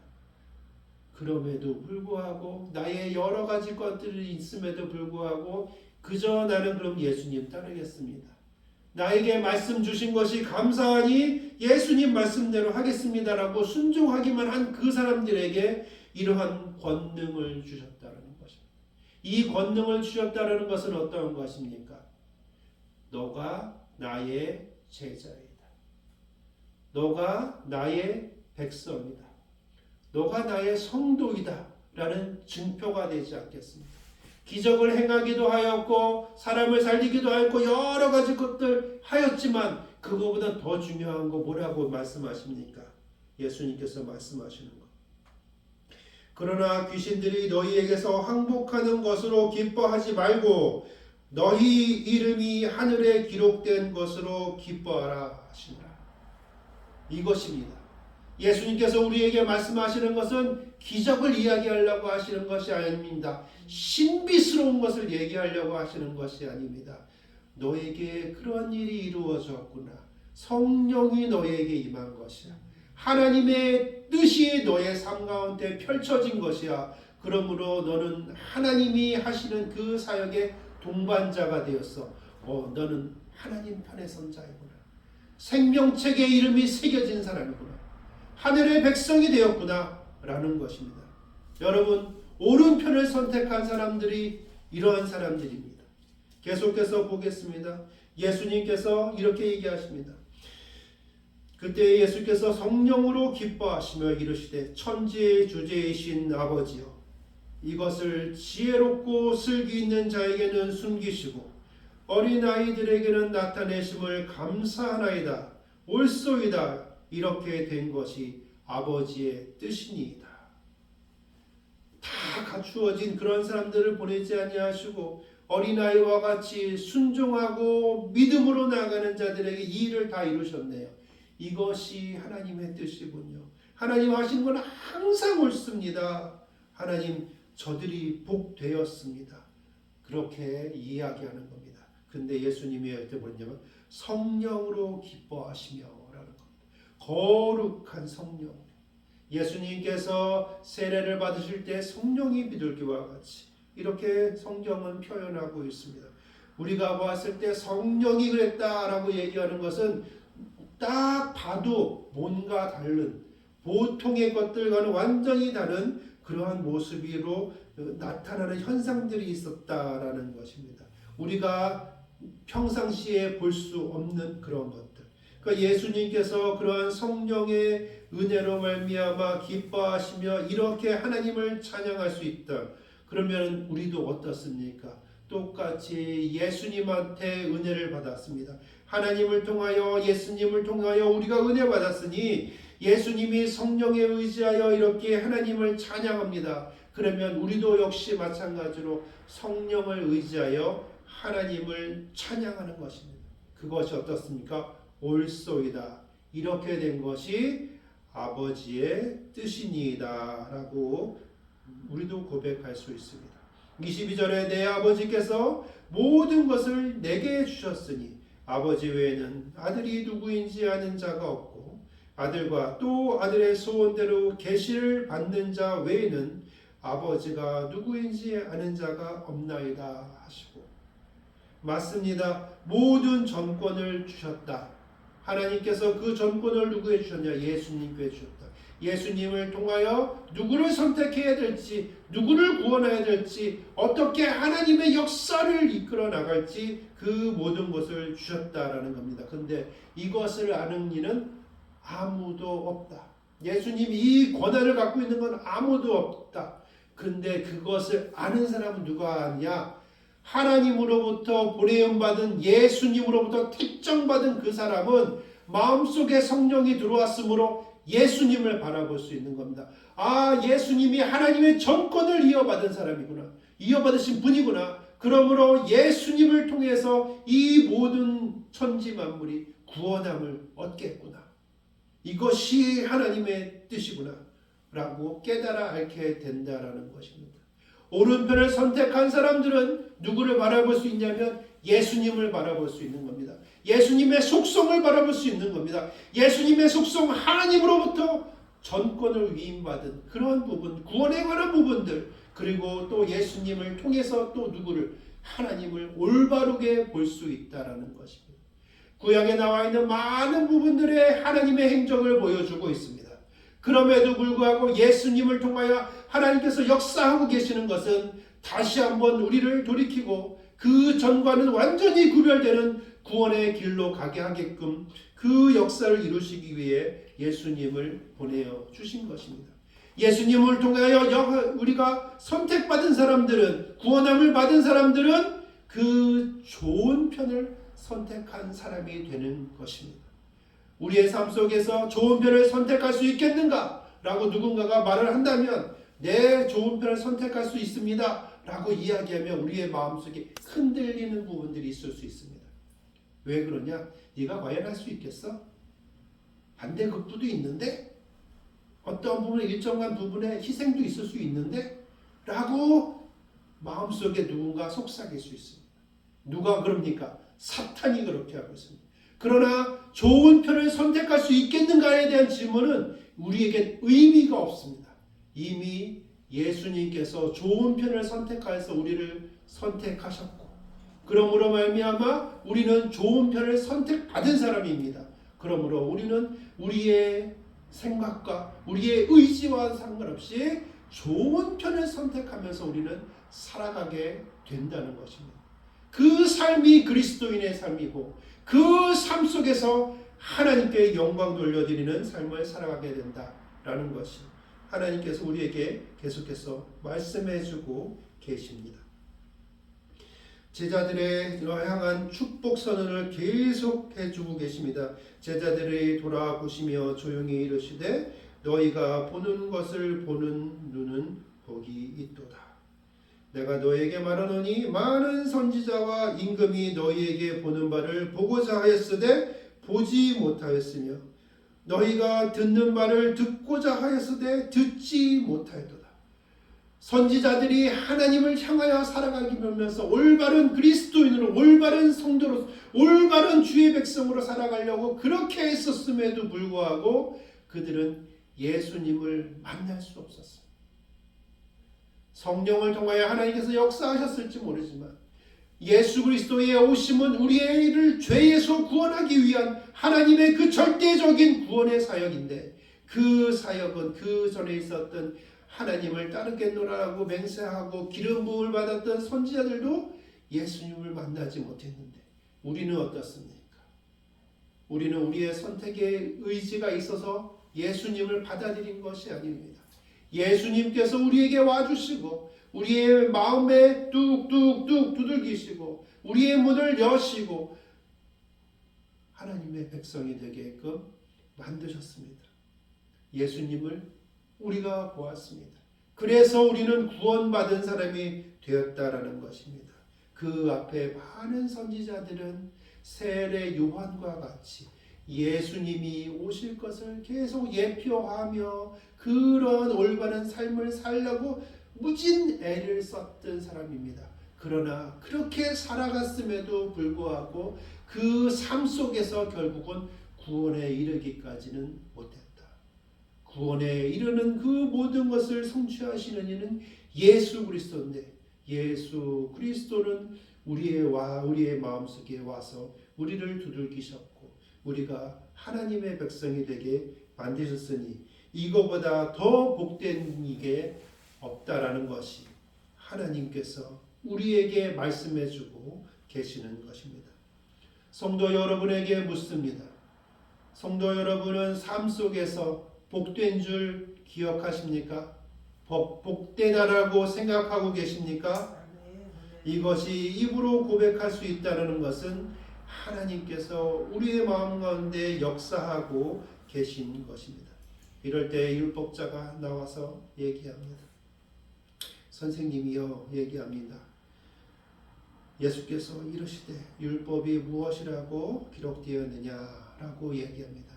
그럼에도 불구하고 나의 여러 가지 것들이 있음에도 불구하고 그저 나는 그럼 예수님 따르겠습니다. 나에게 말씀 주신 것이 감사하니 예수님 말씀대로 하겠습니다라고 순종하기만 한 그 사람들에게 이러한 권능을 주셨다는 것입니다. 이 권능을 주셨다는 것은 어떠한 것입니까? 너가 나의 제자이다. 너가 나의 백성이다. 너가 나의 성도이다. 라는 증표가 되지 않겠습니까? 기적을 행하기도 하였고 사람을 살리기도 하였고 여러 가지 것들 하였지만 그거보다 더 중요한 거 뭐라고 말씀하십니까? 예수님께서 말씀하시는 것. 그러나 귀신들이 너희에게서 항복하는 것으로 기뻐하지 말고 너희 이름이 하늘에 기록된 것으로 기뻐하라 하시니라. 이것입니다. 예수님께서 우리에게 말씀하시는 것은 기적을 이야기하려고 하시는 것이 아닙니다. 신비스러운 것을 얘기하려고 하시는 것이 아닙니다. 너에게 그런 일이 이루어졌구나. 성령이 너에게 임한 것이야. 하나님의 뜻이 너의 삶 가운데 펼쳐진 것이야. 그러므로 너는 하나님이 하시는 그 사역의 동반자가 되었어. 너는 하나님 편에 선 자이구나. 생명책의 이름이 새겨진 사람이구나. 하늘의 백성이 되었구나 라는 것입니다. 여러분, 옳은 편을 선택한 사람들이 이러한 사람들입니다. 계속해서 보겠습니다. 예수님께서 이렇게 얘기하십니다. 그때 예수께서 성령으로 기뻐하시며 이르시되 천지의 주제이신 아버지여, 이것을 지혜롭고 슬기 있는 자에게는 숨기시고 어린아이들에게는 나타내심을 감사하나이다. 옳소이다. 이렇게 된 것이 아버지의 뜻이니이다. 다 갖추어진 그런 사람들을 보내지 아니하시고 어린아이와 같이 순종하고 믿음으로 나아가는 자들에게 이 일을 다 이루셨네요. 이것이 하나님의 뜻이군요. 하나님 하시는 건 항상 옳습니다. 하나님, 저들이 복되었습니다. 그렇게 이야기하는 겁니다. 근데 예수님이 할 때 뭐냐면 성령으로 기뻐하시며 라는 겁니다. 거룩한 성령. 예수님께서 세례를 받으실 때 성령이 비둘기와 같이 이렇게 성경은 표현하고 있습니다. 우리가 봤을 때 성령이 그랬다라고 얘기하는 것은 딱 봐도 뭔가 다른 보통의 것들과는 완전히 다른 그러한 모습으로 나타나는 현상들이 있었다라는 것입니다. 우리가 평상시에 볼 수 없는 그런 것들. 그러니까 예수님께서 그러한 성령의 은혜로 말미암아 기뻐하시며 이렇게 하나님을 찬양할 수 있다. 그러면 우리도 어떻습니까? 똑같이 예수님한테 은혜를 받았습니다. 하나님을 통하여 예수님을 통하여 우리가 은혜 받았으니 예수님이 성령에 의지하여 이렇게 하나님을 찬양합니다. 그러면 우리도 역시 마찬가지로 성령을 의지하여 하나님을 찬양하는 것입니다. 그것이 어떻습니까? 옳소이다. 이렇게 된 것이 아버지의 뜻이니이다 라고 우리도 고백할 수 있습니다. 22절에 내 아버지께서 모든 것을 내게 주셨으니 아버지 외에는 아들이 누구인지 아는 자가 없고 아들과 또 아들의 소원대로 계시를 받는 자 외에는 아버지가 누구인지 아는 자가 없나이다 하시고, 맞습니다. 모든 전권을 주셨다. 하나님께서 그 전권을 누구에 주셨냐? 예수님께 주셨다. 예수님을 통하여 누구를 선택해야 될지, 누구를 구원해야 될지, 어떻게 하나님의 역사를 이끌어 나갈지 그 모든 것을 주셨다라는 겁니다. 근데 이것을 아는 이는 아무도 없다. 예수님이 이 권한을 갖고 있는 건 아무도 없다. 근데 그것을 아는 사람은 누가 아냐? 하나님으로부터 보내임 받은 예수님으로부터 택정받은 그 사람은 마음속에 성령이 들어왔으므로 예수님을 바라볼 수 있는 겁니다. 아, 예수님이 하나님의 전권을 이어받은 사람이구나. 이어받으신 분이구나. 그러므로 예수님을 통해서 이 모든 천지 만물이 구원함을 얻겠구나. 이것이 하나님의 뜻이구나 라고 깨달아 알게 된다라는 것입니다. 오른편을 선택한 사람들은 누구를 바라볼 수 있냐면 예수님을 바라볼 수 있는 겁니다. 예수님의 속성을 바라볼 수 있는 겁니다. 예수님의 속성, 하나님으로부터 전권을 위임받은 그런 부분, 구원에 관한 부분들, 그리고 또 예수님을 통해서 또 누구를, 하나님을 올바르게 볼 수 있다라는 것입니다. 구약에 나와 있는 많은 부분들의 하나님의 행적을 보여주고 있습니다. 그럼에도 불구하고 예수님을 통하여 하나님께서 역사하고 계시는 것은 다시 한번 우리를 돌이키고 그 전과는 완전히 구별되는 구원의 길로 가게 하게끔 그 역사를 이루시기 위해 예수님을 보내어 주신 것입니다. 예수님을 통하여 우리가 선택받은 사람들은, 구원함을 받은 사람들은 그 좋은 편을 선택한 사람이 되는 것입니다. 우리의 삶 속에서 좋은 편을 선택할 수 있겠는가? 라고 누군가가 말을 한다면 내 좋은 편을 선택할 수 있습니다 라고 이야기하면 우리의 마음속에 흔들리는 부분들이 있을 수 있습니다. 왜 그러냐? 네가 과연 할 수 있겠어? 반대급부도 있는데 어떤 부분에 일정한 부분에 희생도 있을 수 있는데 라고 마음속에 누군가 속삭일 수 있습니다. 누가 그럽니까? 사탄이 그렇게 하고 있습니다. 그러나 좋은 편을 선택할 수 있겠는가에 대한 질문은 우리에겐 의미가 없습니다. 이미 예수님께서 좋은 편을 선택하여서 우리를 선택하셨고 그러므로 말미암아 우리는 좋은 편을 선택받은 사람입니다. 그러므로 우리는 우리의 생각과 우리의 의지와 상관없이 좋은 편을 선택하면서 우리는 살아가게 된다는 것입니다. 그 삶이 그리스도인의 삶이고 그 삶 속에서 하나님께 영광 돌려드리는 삶을 살아가게 된다라는 것이 하나님께서 우리에게 계속해서 말씀해주고 계십니다. 제자들의 향한 축복 선언을 계속 해주고 계십니다. 제자들이 돌아보시며 조용히 이르시되 너희가 보는 것을 보는 눈은 복이 있도다. 내가 너에게 말하노니 많은 선지자와 임금이 너희에게 보는 바를 보고자 하였으되 보지 못하였으며 너희가 듣는 바를 듣고자 하였으되 듣지 못하였도다. 선지자들이 하나님을 향하여 살아가기 위해서 올바른 그리스도인으로 올바른 성도로 올바른 주의 백성으로 살아가려고 그렇게 했었음에도 불구하고 그들은 예수님을 만날 수 없었습니다. 성령을 통하여 하나님께서 역사하셨을지 모르지만 예수 그리스도의 오심은 우리를 죄에서 구원하기 위한 하나님의 그 절대적인 구원의 사역인데 그 사역은 그 전에 있었던 하나님을 따르겠노라고 맹세하고 기름 부음을 받았던 선지자들도 예수님을 만나지 못했는데 우리는 어떻습니까? 우리는 우리의 선택의 의지가 있어서 예수님을 받아들인 것이 아닙니다. 예수님께서 우리에게 와주시고 우리의 마음에 뚝뚝뚝 두들기시고 우리의 문을 여시고 하나님의 백성이 되게끔 만드셨습니다. 예수님을 우리가 보았습니다. 그래서 우리는 구원받은 사람이 되었다라는 것입니다. 그 앞에 많은 선지자들은 세례 요한과 같이 예수님이 오실 것을 계속 예표하며 그런 올바른 삶을 살려고 무진 애를 썼던 사람입니다. 그러나 그렇게 살아갔음에도 불구하고 그 삶 속에서 결국은 구원에 이르기까지는 못했다. 구원에 이르는 그 모든 것을 성취하시는 이는 예수 그리스도인데 예수 그리스도는 우리의 마음속에 와서 우리를 두들기셨고 우리가 하나님의 백성이 되게 만드셨으니 이거보다 더 복된 이게 없다라는 것이 하나님께서 우리에게 말씀해주고 계시는 것입니다. 성도 여러분에게 묻습니다. 성도 여러분은 삶 속에서 복된 줄 기억하십니까? 복되다라고 생각하고 계십니까? 이것이 입으로 고백할 수 있다는 것은 하나님께서 우리의 마음 가운데 역사하고 계신 것입니다. 이럴 때 율법자가 나와서 얘기합니다. 선생님이여 얘기합니다. 예수께서 이르시되 율법이 무엇이라고 기록되었느냐라고 얘기합니다.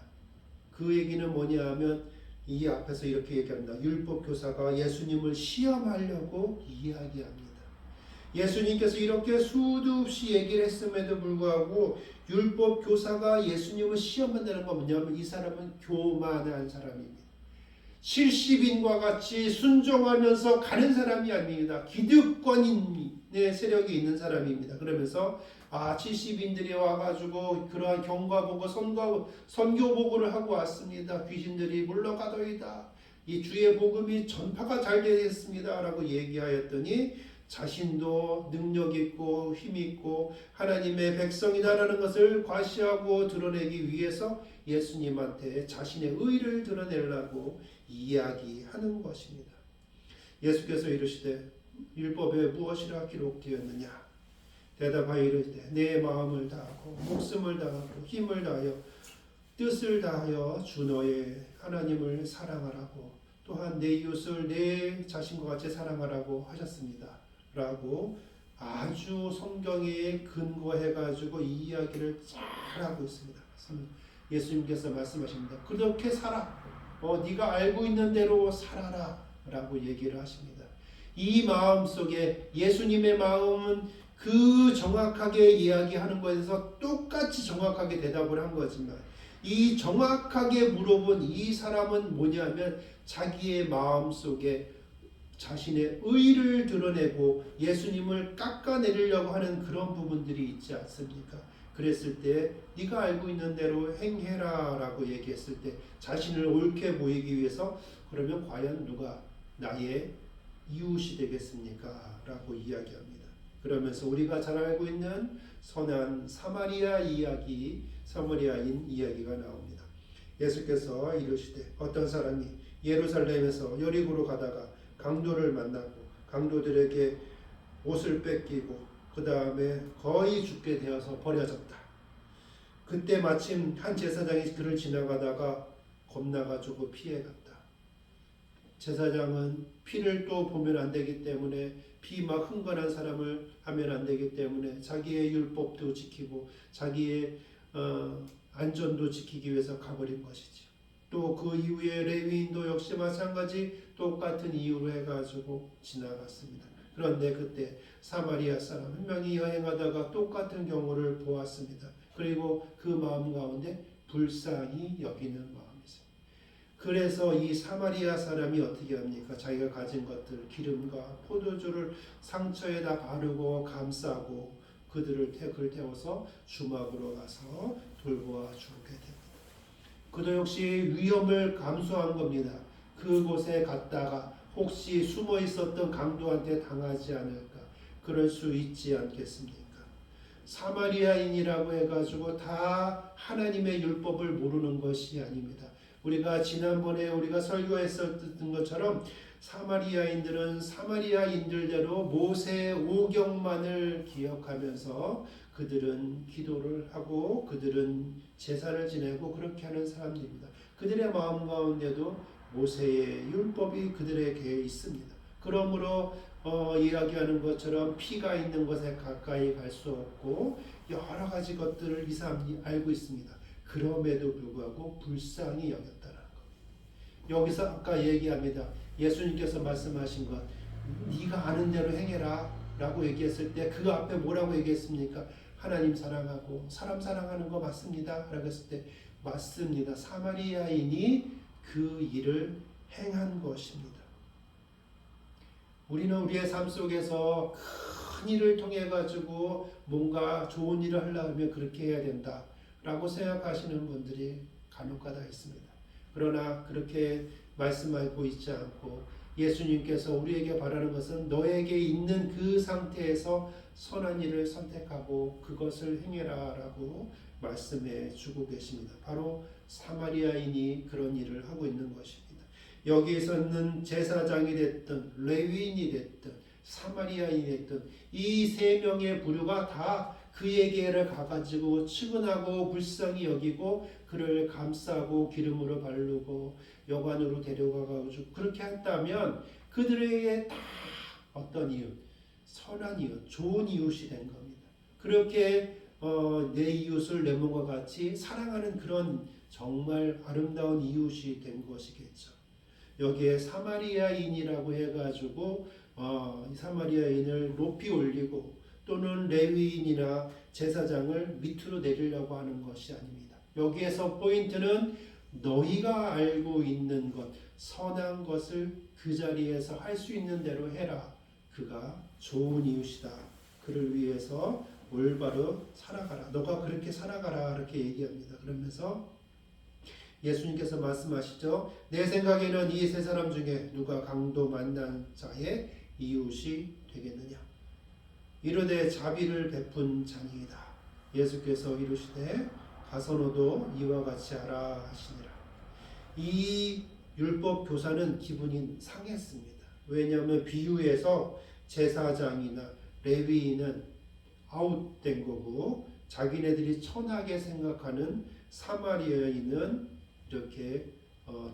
그 얘기는 뭐냐 하면 이 앞에서 이렇게 얘기합니다. 율법 교사가 예수님을 시험하려고 이야기합니다. 예수님께서 이렇게 수도 없이 얘기를 했음에도 불구하고 율법 교사가 예수님을 시험한다는 건 뭐냐면 이 사람은 교만한 사람입니다. 70인과 같이 순종하면서 가는 사람이 아닙니다. 기득권인의 세력이 있는 사람입니다. 그러면서 70인들이 와가지고 그러한 경과보고 선교보고를 하고 왔습니다. 귀신들이 물러가더이다. 이 주의 복음이 전파가 잘 되겠습니다. 라고 얘기하였더니 자신도 능력 있고 힘 있고 하나님의 백성이다라는 것을 과시하고 드러내기 위해서 예수님한테 자신의 의를 드러내려고 이야기하는 것입니다. 예수께서 이르시되 율법에 무엇이라 기록되었느냐? 대답하여 이르시되 내 마음을 다하고 목숨을 다하고 힘을 다하여 뜻을 다하여 주 너의 하나님을 사랑하라고 또한 내 이웃을 내 자신과 같이 사랑하라고 하셨습니다. 라고 아주 성경에 근거해 가지고 이 이야기를 잘 하고 있습니다. 예수님께서 말씀하십니다. 그렇게 살아. 네가 알고 있는 대로 살아라 라고 얘기를 하십니다. 이 마음 속에 예수님의 마음은 그 정확하게 이야기하는 것에서 똑같이 정확하게 대답을 한 거지만 이 정확하게 물어본 이 사람은 뭐냐면 자기의 마음 속에 자신의 의를 드러내고 예수님을 깎아내리려고 하는 그런 부분들이 있지 않습니까? 그랬을 때 네가 알고 있는 대로 행해라 라고 얘기했을 때 자신을 옳게 보이기 위해서 그러면 과연 누가 나의 이웃이 되겠습니까? 라고 이야기합니다. 그러면서 우리가 잘 알고 있는 선한 사마리아인 이야기가 나옵니다. 예수께서 이르시되 어떤 사람이 예루살렘에서 여리고로 가다가 강도를 만나고 강도들에게 옷을 뺏기고 그 다음에 거의 죽게 되어서 버려졌다. 그때 마침 한 제사장이 그를 지나가다가 겁나가지고 피해갔다. 제사장은 피를 또 보면 안 되기 때문에 피 막 흥건한 사람을 하면 안 되기 때문에 자기의 율법도 지키고 자기의 안전도 지키기 위해서 가버린 것이죠. 또 그 이후에 레위인도 역시 마찬가지 똑같은 이유로 해가지고 지나갔습니다. 그런데 그때 사마리아 사람 한 명이 여행하다가 똑같은 경우를 보았습니다. 그리고 그 마음 가운데 불쌍히 여기는 마음이죠. 그래서 이 사마리아 사람이 어떻게 합니까? 자기가 가진 것들 기름과 포도주를 상처에다 바르고 감싸고 그를 태워서 주막으로 가서 돌보아 주게 됩니다. 그도 역시 위험을 감수한 겁니다. 그곳에 갔다가 혹시 숨어 있었던 강도한테 당하지 않을까? 그럴 수 있지 않겠습니까? 사마리아인이라고 해가지고 다 하나님의 율법을 모르는 것이 아닙니다. 우리가 지난번에 우리가 설교했었던 것처럼 사마리아인들은 사마리아인들대로 모세의 오경만을 기억하면서 그들은 기도를 하고 그들은 제사를 지내고 그렇게 하는 사람들입니다. 그들의 마음 가운데도 모세의 율법이 그들에게 있습니다. 그러므로 이야기하는 것처럼 피가 있는 곳에 가까이 갈 수 없고 여러 가지 것들을 이 사람이 알고 있습니다. 그럼에도 불구하고 불쌍히 여겼다는 것. 여기서 아까 얘기합니다. 예수님께서 말씀하신 것, 네가 아는 대로 행해라 라고 얘기했을 때 그 앞에 뭐라고 얘기했습니까? 하나님 사랑하고 사람 사랑하는 거 맞습니다 라고 했을 때 맞습니다. 사마리아인이 그 일을 행한 것입니다. 우리는 우리의 삶 속에서 큰 일을 통해 가지고 뭔가 좋은 일을 하려면 그렇게 해야 된다 라고 생각하시는 분들이 간혹가다 있습니다. 그러나 그렇게 말씀하고 있지 않고 예수님께서 우리에게 바라는 것은 너에게 있는 그 상태에서 선한 일을 선택하고 그것을 행해라 라고 말씀해 주고 계십니다. 바로 사마리아인이 그런 일을 하고 있는 것입니다. 여기에서는 제사장이 됐든 레위인이 됐든 사마리아인이 됐든 이 세 명의 부류가 다 그에게를 가가지고 측은하고 불쌍히 여기고 그를 감싸고 기름으로 바르고 여관으로 데려가가지고 그렇게 했다면 그들에게 다 어떤 이웃, 선한 이웃, 좋은 이웃이 된 겁니다. 그렇게 내 이웃을 내 몸과 같이 사랑하는 그런 정말 아름다운 이웃이 된 것이겠죠. 여기에 사마리아인이라고 해가지고 이 사마리아인을 높이 올리고 또는 레위인이나 제사장을 밑으로 내리려고 하는 것이 아닙니다. 여기에서 포인트는 너희가 알고 있는 것, 선한 것을 그 자리에서 할 수 있는 대로 해라. 그가 좋은 이웃이다. 그를 위해서 올바로 살아가라. 너가 그렇게 살아가라. 이렇게 얘기합니다. 그러면서 예수님께서 말씀하시죠. 내 생각에는 이 세 사람 중에 누가 강도 만난 자의 이웃이 되겠느냐. 이르되 자비를 베푼 자니이다. 예수께서 이르시되 가서 너도 이와 같이 하라 하시니라. 이 율법 교사는 기분이 상했습니다. 왜냐하면 비유에서 제사장이나 레위인은 아웃된 거고 자기네들이 천하게 생각하는 사마리아인은 이렇게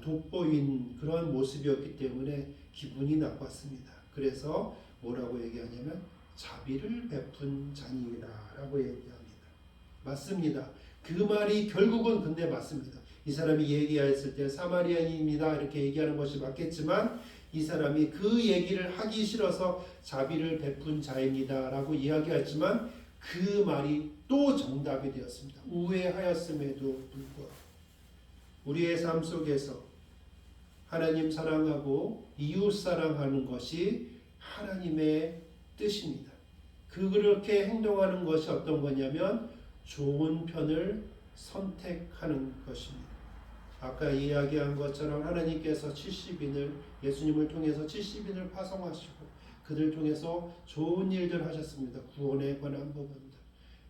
돋보인 그런 모습이었기 때문에 기분이 나빴습니다. 그래서 뭐라고 얘기하냐면 자비를 베푼 자니이다라고 얘기합니다. 맞습니다. 그 말이 결국은 근데 맞습니다. 이 사람이 얘기했을 때 사마리아인입니다 이렇게 얘기하는 것이 맞겠지만 이 사람이 그 얘기를 하기 싫어서 자비를 베푼 자입니다 라고 이야기했지만 그 말이 또 정답이 되었습니다. 우회하였음에도 불구하고 우리의 삶 속에서 하나님 사랑하고 이웃 사랑하는 것이 하나님의 뜻입니다. 그렇게 행동하는 것이 어떤 거냐면 좋은 편을 선택하는 것입니다. 아까 이야기한 것처럼 하나님께서 70인을 예수님을 통해서 70인을 파송하시고 그들 통해서 좋은 일들 하셨습니다. 구원에 관한 부분들.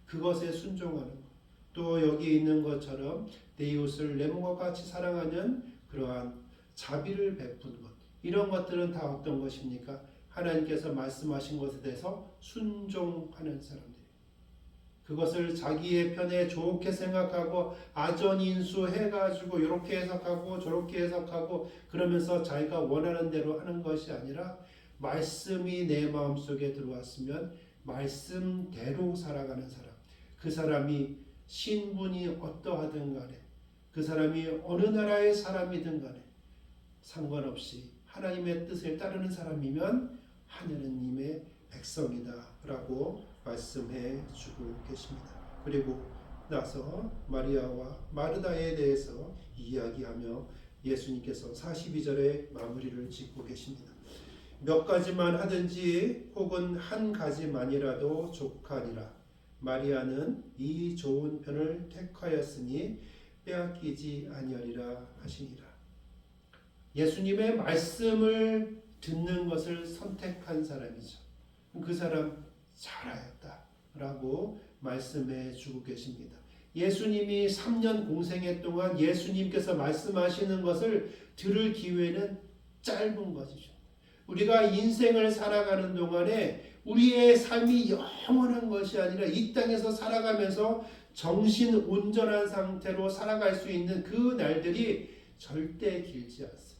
그것에 순종하는 것. 또 여기 있는 것처럼 내 이웃을 내 몸과 같이 사랑하는 그러한 자비를 베푸는 것. 이런 것들은 다 어떤 것입니까? 하나님께서 말씀하신 것에 대해서 순종하는 사람들. 그것을 자기의 편에 좋게 생각하고 아전인수 해가지고 이렇게 해석하고 저렇게 해석하고 그러면서 자기가 원하는 대로 하는 것이 아니라 말씀이 내 마음속에 들어왔으면 말씀대로 살아가는 사람. 그 사람이 신분이 어떠하든 간에 그 사람이 어느 나라의 사람이든 간에 상관없이 하나님의 뜻을 따르는 사람이면 하느님의 백성이다 라고 말씀해 주고 계십니다. 그리고 나서 마리아와 마르다에 대해서 이야기하며 예수님께서 42절에 마무리를 짓고 계십니다. 몇 가지만 하든지 혹은 한 가지만이라도 족하니라. 마리아는 이 좋은 편을 택하였으니 빼앗기지 아니하리라 하시니라. 예수님의 말씀을 듣는 것을 선택한 사람이죠. 그 사람 잘하였다라고 말씀해 주고 계십니다. 예수님이 3년 공생애 동안 예수님께서 말씀하시는 것을 들을 기회는 짧은 것이죠. 우리가 인생을 살아가는 동안에 우리의 삶이 영원한 것이 아니라 이 땅에서 살아가면서 정신 온전한 상태로 살아갈 수 있는 그 날들이 절대 길지 않습니다.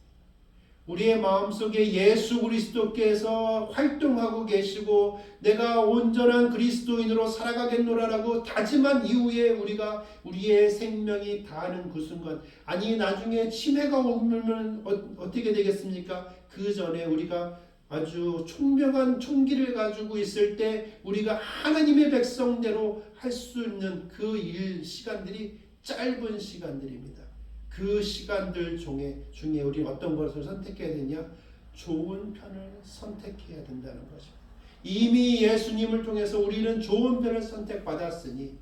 우리의 마음속에 예수 그리스도께서 활동하고 계시고 내가 온전한 그리스도인으로 살아가겠노라라고 다짐한 이후에 우리가 우리의 생명이 다하는 그 순간, 아니 나중에 치매가 오면 어떻게 되겠습니까? 그 전에 우리가 아주 총명한 총기를 가지고 있을 때 우리가 하나님의 백성대로 할 수 있는 그 시간들이 짧은 시간들입니다. 그 시간들 중에 우리 어떤 것을 선택해야 되냐? 좋은 편을 선택해야 된다는 것입니다. 이미 예수님을 통해서 우리는 좋은 편을 선택받았으니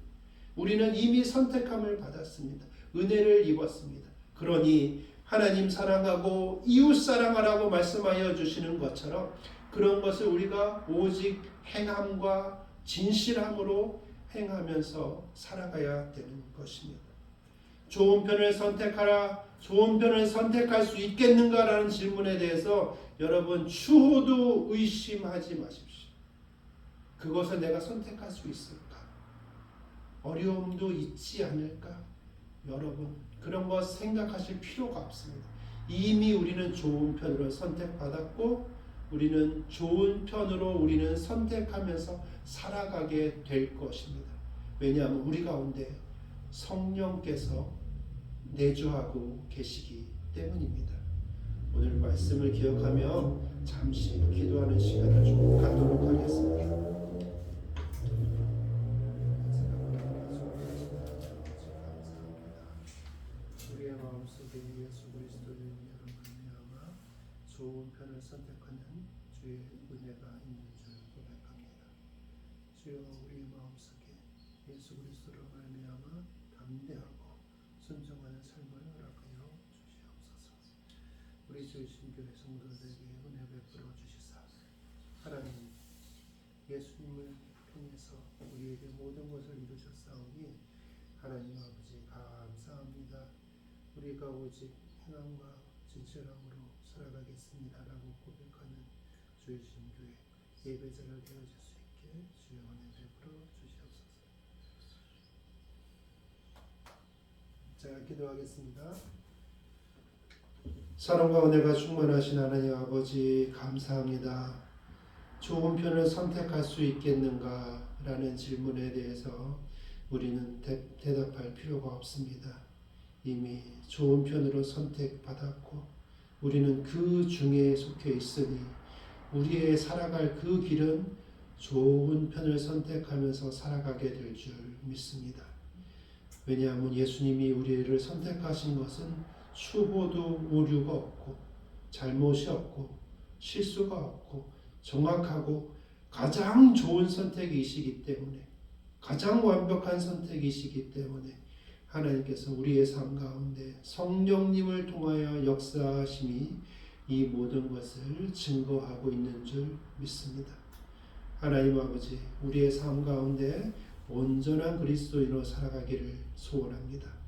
우리는 이미 선택함을 받았습니다. 은혜를 입었습니다. 그러니 하나님 사랑하고 이웃 사랑하라고 말씀하여 주시는 것처럼 그런 것을 우리가 오직 행함과 진실함으로 행하면서 살아가야 되는 것입니다. 좋은 편을 선택하라. 좋은 편을 선택할 수 있겠는가라는 질문에 대해서 여러분 추호도 의심하지 마십시오. 그것을 내가 선택할 수 있을까? 어려움도 있지 않을까? 여러분 그런 것 생각하실 필요가 없습니다. 이미 우리는 좋은 편으로 선택받았고 우리는 좋은 편으로 우리는 선택하면서 살아가게 될 것입니다. 왜냐하면 우리 가운데 성령께서 내주하고 계시기 때문입니다. 오늘 말씀을 기억하며 잠시 기도하는 시간을 좀 갖도록 하겠습니다. 우리의 마음속에 예수 그리스도를 말미암아 좋은 편을 선택하는 주의 은혜가 있는 줄 고백합니다. 주여 우리의 마음속에 예수 그리스도로 말미암아 담대하고 순종하는 삶을 허락하여 주시옵소서. 우리 주 신교회 성도들에게 은혜 베풀어 주시사 하나님 예수님을 통해서 우리에게 모든 것을 이루셨사오니 하나님 아버지 감사합니다. 우리가 오직 행함과 진실함으로 살아가겠습니다라고 고백하는 주의 신교회 예배자를 되어줄 수 있게 주의 은혜 베풀어 주시옵소서. 자, 기도하겠습니다. 사랑과 은혜가 충만하신 하나님 아버지 감사합니다. 좋은 편을 선택할 수 있겠는가? 라는 질문에 대해서 우리는 대답할 필요가 없습니다. 이미 좋은 편으로 선택받았고 우리는 그 중에 속해 있으니 우리의 살아갈 그 길은 좋은 편을 선택하면서 살아가게 될 줄 믿습니다. 왜냐하면 예수님이 우리를 선택하신 것은 추호도 오류가 없고 잘못이 없고 실수가 없고 정확하고 가장 좋은 선택이시기 때문에 가장 완벽한 선택이시기 때문에 하나님께서 우리의 삶 가운데 성령님을 통하여 역사하심이 이 모든 것을 증거하고 있는 줄 믿습니다. 하나님 아버지, 우리의 삶 가운데 온전한 그리스도인으로 살아가기를 소원합니다.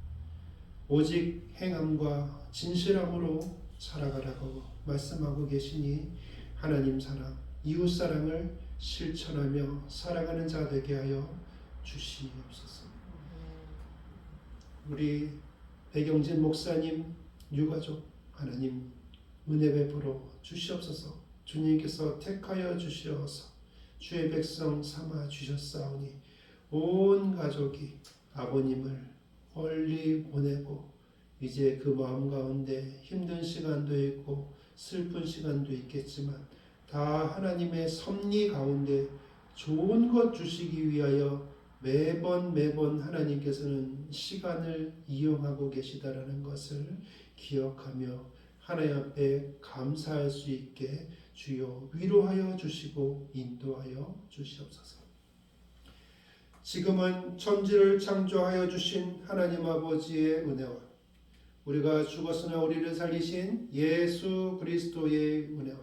오직 행함과 진실함으로 살아가라고 말씀하고 계시니 하나님 사랑, 이웃 사랑을 실천하며 살아가는 자 되게 하여 주시옵소서. 우리 백영진 목사님 유가족 하나님 은혜 베풀어 주시옵소서. 주님께서 택하여 주시어서 주의 백성 삼아 주셨사오니 온 가족이 아버님을 멀리 보내고 이제 그 마음 가운데 힘든 시간도 있고 슬픈 시간도 있겠지만 다 하나님의 섭리 가운데 좋은 것 주시기 위하여 매번 하나님께서는 시간을 이용하고 계시다라는 것을 기억하며 하나님 앞에 감사할 수 있게 주여 위로하여 주시고 인도하여 주시옵소서. 지금은 천지를 창조하여 주신 하나님 아버지의 은혜와 우리가 죽었으나 우리를 살리신 예수 그리스도의 은혜와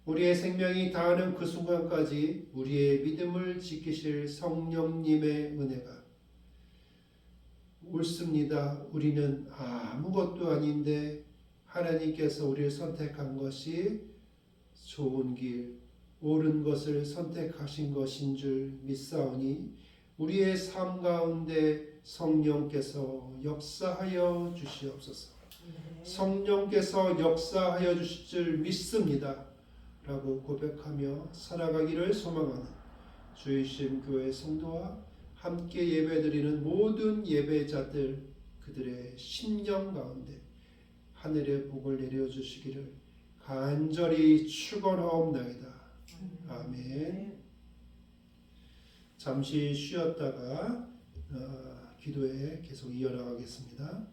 우리의 생명이 다하는 그 순간까지 우리의 믿음을 지키실 성령님의 은혜가 옳습니다. 우리는 아무것도 아닌데 하나님께서 우리를 선택한 것이 좋은 길, 옳은 것을 선택하신 것인 줄 믿사오니 우리의 삶 가운데 성령께서 역사하여 주시옵소서. 성령께서 역사하여 주실 줄 믿습니다. 라고 고백하며 살아가기를 소망하는 주이신 교회 성도와 함께 예배드리는 모든 예배자들 그들의 심령 가운데 하늘의 복을 내려주시기를 간절히 축원하옵나이다. 아멘. 잠시 쉬었다가 기도에 계속 이어나가겠습니다.